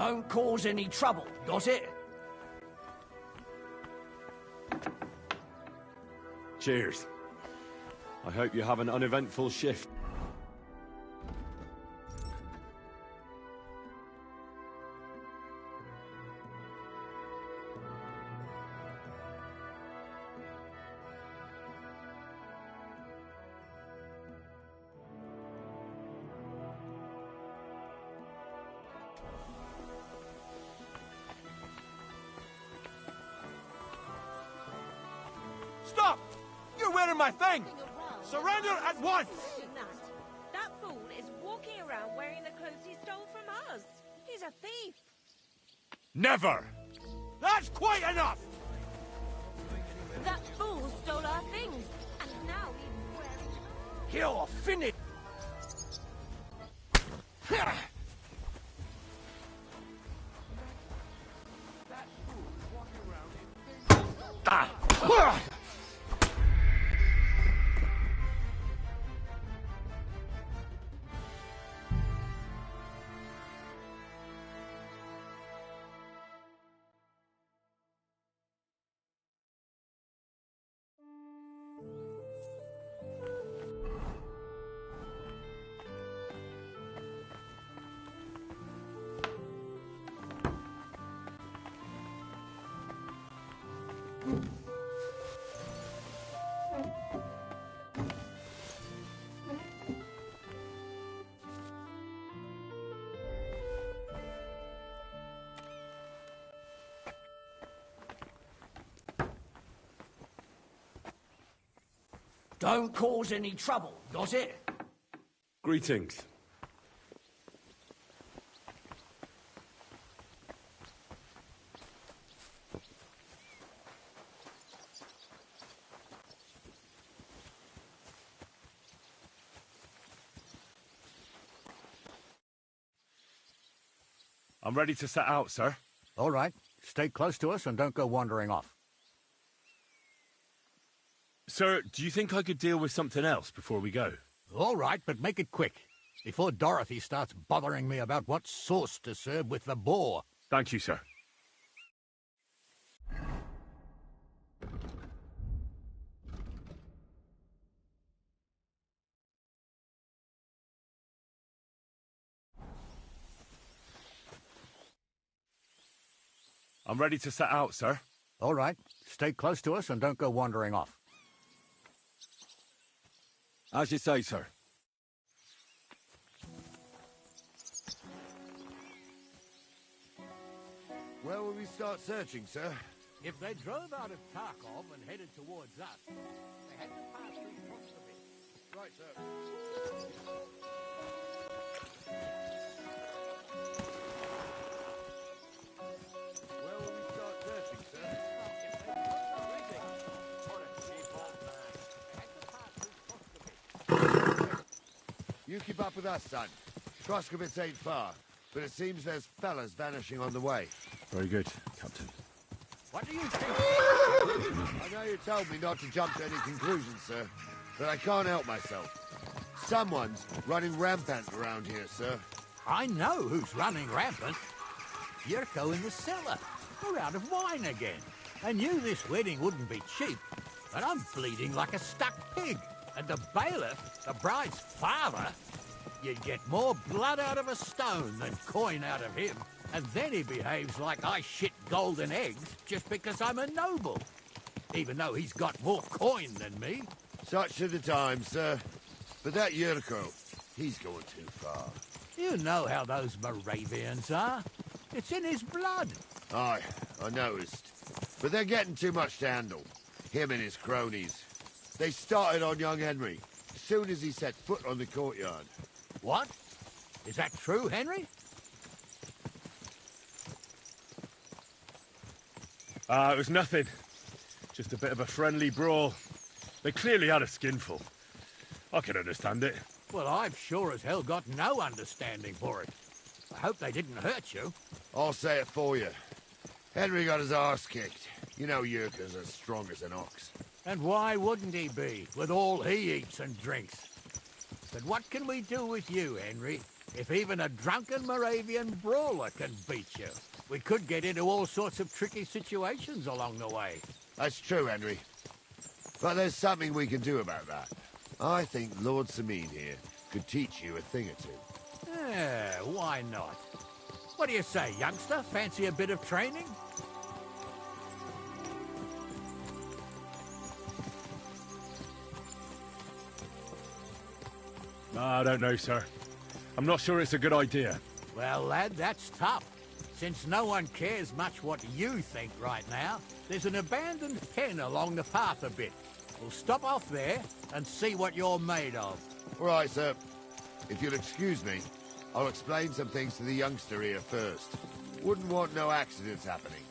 Don't cause any trouble, does it? Cheers. I hope you have an uneventful shift. Stop! You're wearing my thing! Surrender at once! That fool is walking around wearing the clothes he stole from us. He's a thief. Never! That's quite enough! That fool stole our things, and now he's wearing... You're finished! Don't cause any trouble, does it? Greetings. I'm ready to set out, sir. All right. Stay close to us and don't go wandering off. Sir, do you think I could deal with something else before we go? All right, but make it quick, before Dorothy starts bothering me about what sauce to serve with the boar. Thank you, sir. I'm ready to set out, sir. All right. Stay close to us and don't go wandering off. As you say, sir. Where will we start searching, sir? If they drove out of Tarkov and headed towards us, they had to pass through POSSIVEL. Right, sir. Where will we start searching, sir? You keep up with us, son. Troskovitz ain't far, but it seems there's fellas vanishing on the way. Very good, Captain. What do you think? I know you told me not to jump to any conclusions, sir, but I can't help myself. Someone's running rampant around here, sir. I know who's running rampant. Yurko in the cellar. We're out of wine again. I knew this wedding wouldn't be cheap, but I'm bleeding like a stuck pig. And the bailiff, the bride's father, you'd get more blood out of a stone than coin out of him. And then he behaves like I shit golden eggs just because I'm a noble. Even though he's got more coin than me. Such are the times, sir. But that Yurko, he's going too far. You know how those Moravians are. It's in his blood. Aye, I noticed. But they're getting too much to handle. Him and his cronies. They started on young Henry, as soon as he set foot on the courtyard. What? Is that true, Henry? It was nothing. Just a bit of a friendly brawl. They clearly had a skinful. I can understand it. Well, I've sure as hell got no understanding for it. I hope they didn't hurt you. I'll say it for you. Henry got his arse kicked. You know Yurka's as strong as an ox. And why wouldn't he be, with all he eats and drinks? But what can we do with you, Henry? If even a drunken Moravian brawler can beat you, we could get into all sorts of tricky situations along the way. That's true, Henry. But there's something we can do about that. I think Lord Sameen here could teach you a thing or two. Yeah, why not? What do you say, youngster? Fancy a bit of training? I don't know, sir. I'm not sure it's a good idea. Well, lad, that's tough. Since no one cares much what you think right now, there's an abandoned pen along the path a bit. We'll stop off there and see what you're made of. All right, sir. If you'll excuse me, I'll explain some things to the youngster here first. Wouldn't want no accidents happening.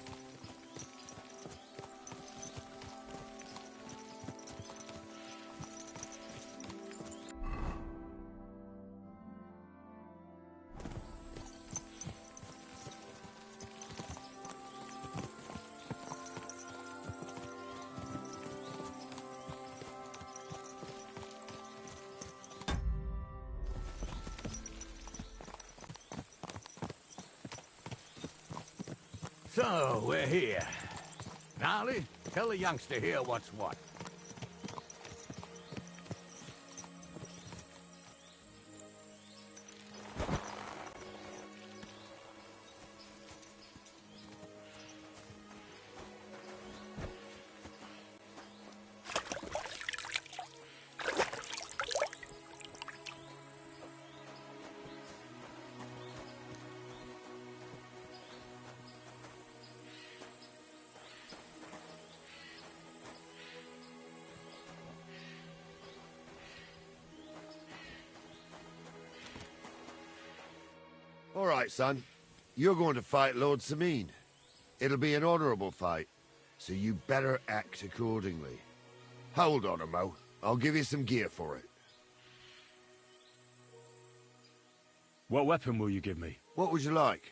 So, we're here. Gnarly, tell the youngster here what's what. All right, son. You're going to fight Lord Sameen. It'll be an honorable fight, so you better act accordingly. Hold on, Mo. I'll give you some gear for it. What weapon will you give me? What would you like?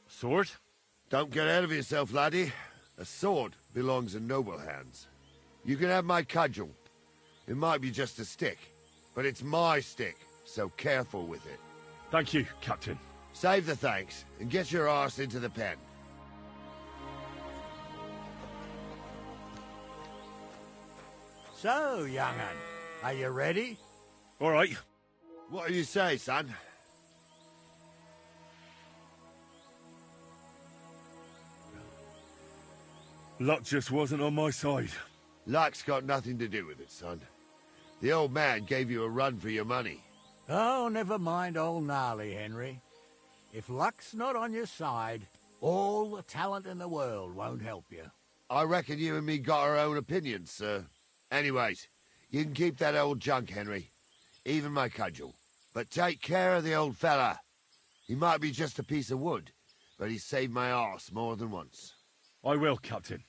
Sword? Don't get ahead of yourself, laddie. A sword belongs in noble hands. You can have my cudgel. It might be just a stick, but it's my stick, so careful with it. Thank you, Captain. Save the thanks, and get your arse into the pen. So, young'un, are you ready? All right. What do you say, son? Luck just wasn't on my side. Luck's got nothing to do with it, son. The old man gave you a run for your money. Oh, never mind old Gnarly, Henry. If luck's not on your side, all the talent in the world won't help you. I reckon you and me got our own opinions, sir. Anyways, you can keep that old junk, Henry. Even my cudgel. But take care of the old fella. He might be just a piece of wood, but he's saved my arse more than once. I will, Captain.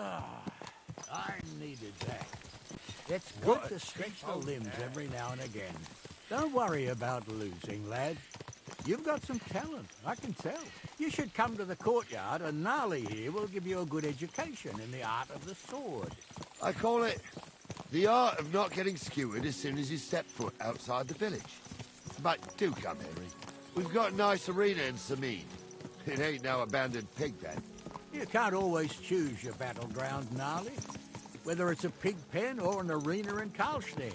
Ah, I needed that. It's good to stretch the limbs every now and again. Don't worry about losing, lad. You've got some talent, I can tell. You should come to the courtyard, and Gnarly here will give you a good education in the art of the sword. I call it the art of not getting skewered as soon as you step foot outside the village. But do come, Henry. We've got a nice arena in Sameen. It ain't no abandoned pig pen. You can't always choose your battleground, Gnarly. Whether it's a pig pen or an arena in Karlstein,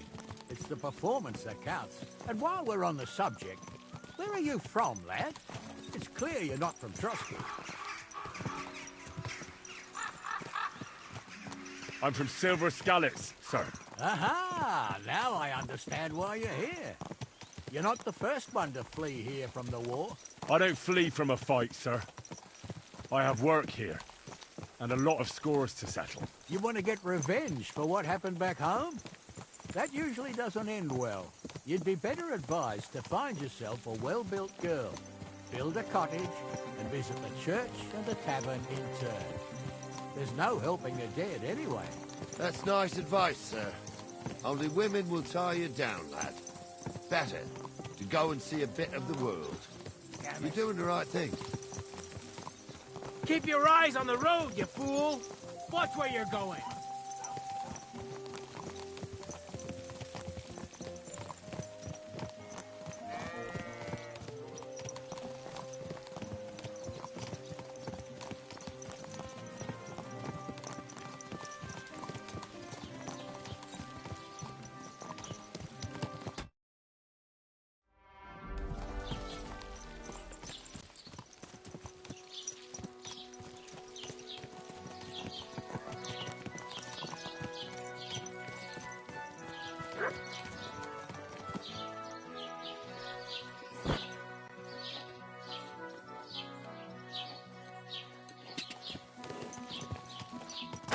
it's the performance that counts. And while we're on the subject, where are you from, lad? It's clear you're not from Trotsky. I'm from Silver Scallops, sir. Aha! Now I understand why you're here. You're not the first one to flee here from the war. I don't flee from a fight, sir. I have work here, and a lot of scores to settle. You want to get revenge for what happened back home? That usually doesn't end well. You'd be better advised to find yourself a well-built girl, build a cottage, and visit the church and the tavern in turn. There's no helping the dead anyway. That's nice advice, sir. Only women will tie you down, lad. Better to go and see a bit of the world. You're doing the right thing. Keep your eyes on the road, you fool! Watch where you're going!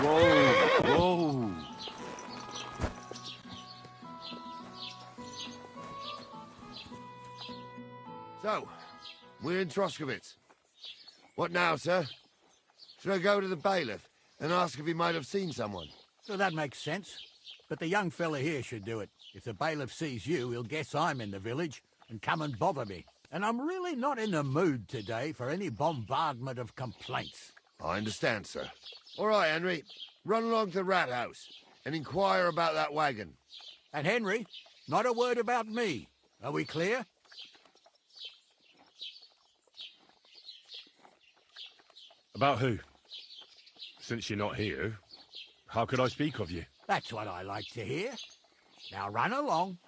Whoa, whoa. So, we're in Troskowitz. What now, sir? Should I go to the bailiff and ask if he might have seen someone? So that makes sense. But the young fella here should do it. If the bailiff sees you, he'll guess I'm in the village and come and bother me. And I'm really not in the mood today for any bombardment of complaints. I understand, sir. All right, Henry. Run along to the rat house and inquire about that wagon. And Henry, not a word about me. Are we clear? About who? Since you're not here, how could I speak of you? That's what I like to hear. Now run along.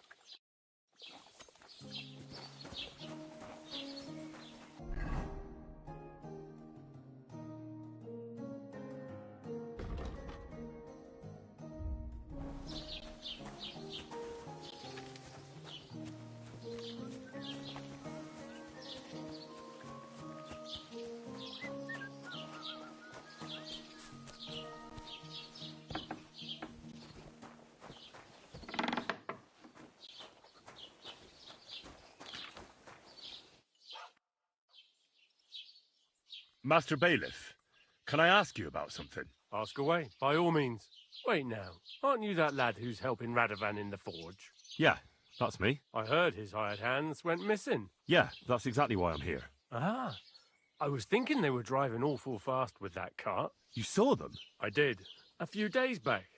Master Bailiff, can I ask you about something? Ask away, by all means. Wait now, aren't you that lad who's helping Radovan in the forge? Yeah, that's me. I heard his hired hands went missing. Yeah, that's exactly why I'm here. Ah, I was thinking they were driving awful fast with that cart. You saw them? I did, a few days back.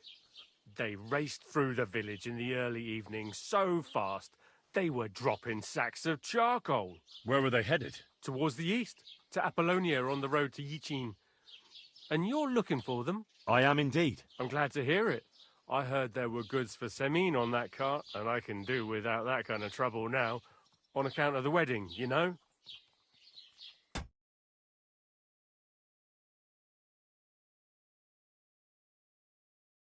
They raced through the village in the early evening so fast, they were dropping sacks of charcoal. Where were they headed? Towards the east, to Apollonia on the road to Yichin. And you're looking for them? I am indeed. I'm glad to hear it. I heard there were goods for Semin on that cart, and I can do without that kind of trouble now, on account of the wedding, you know?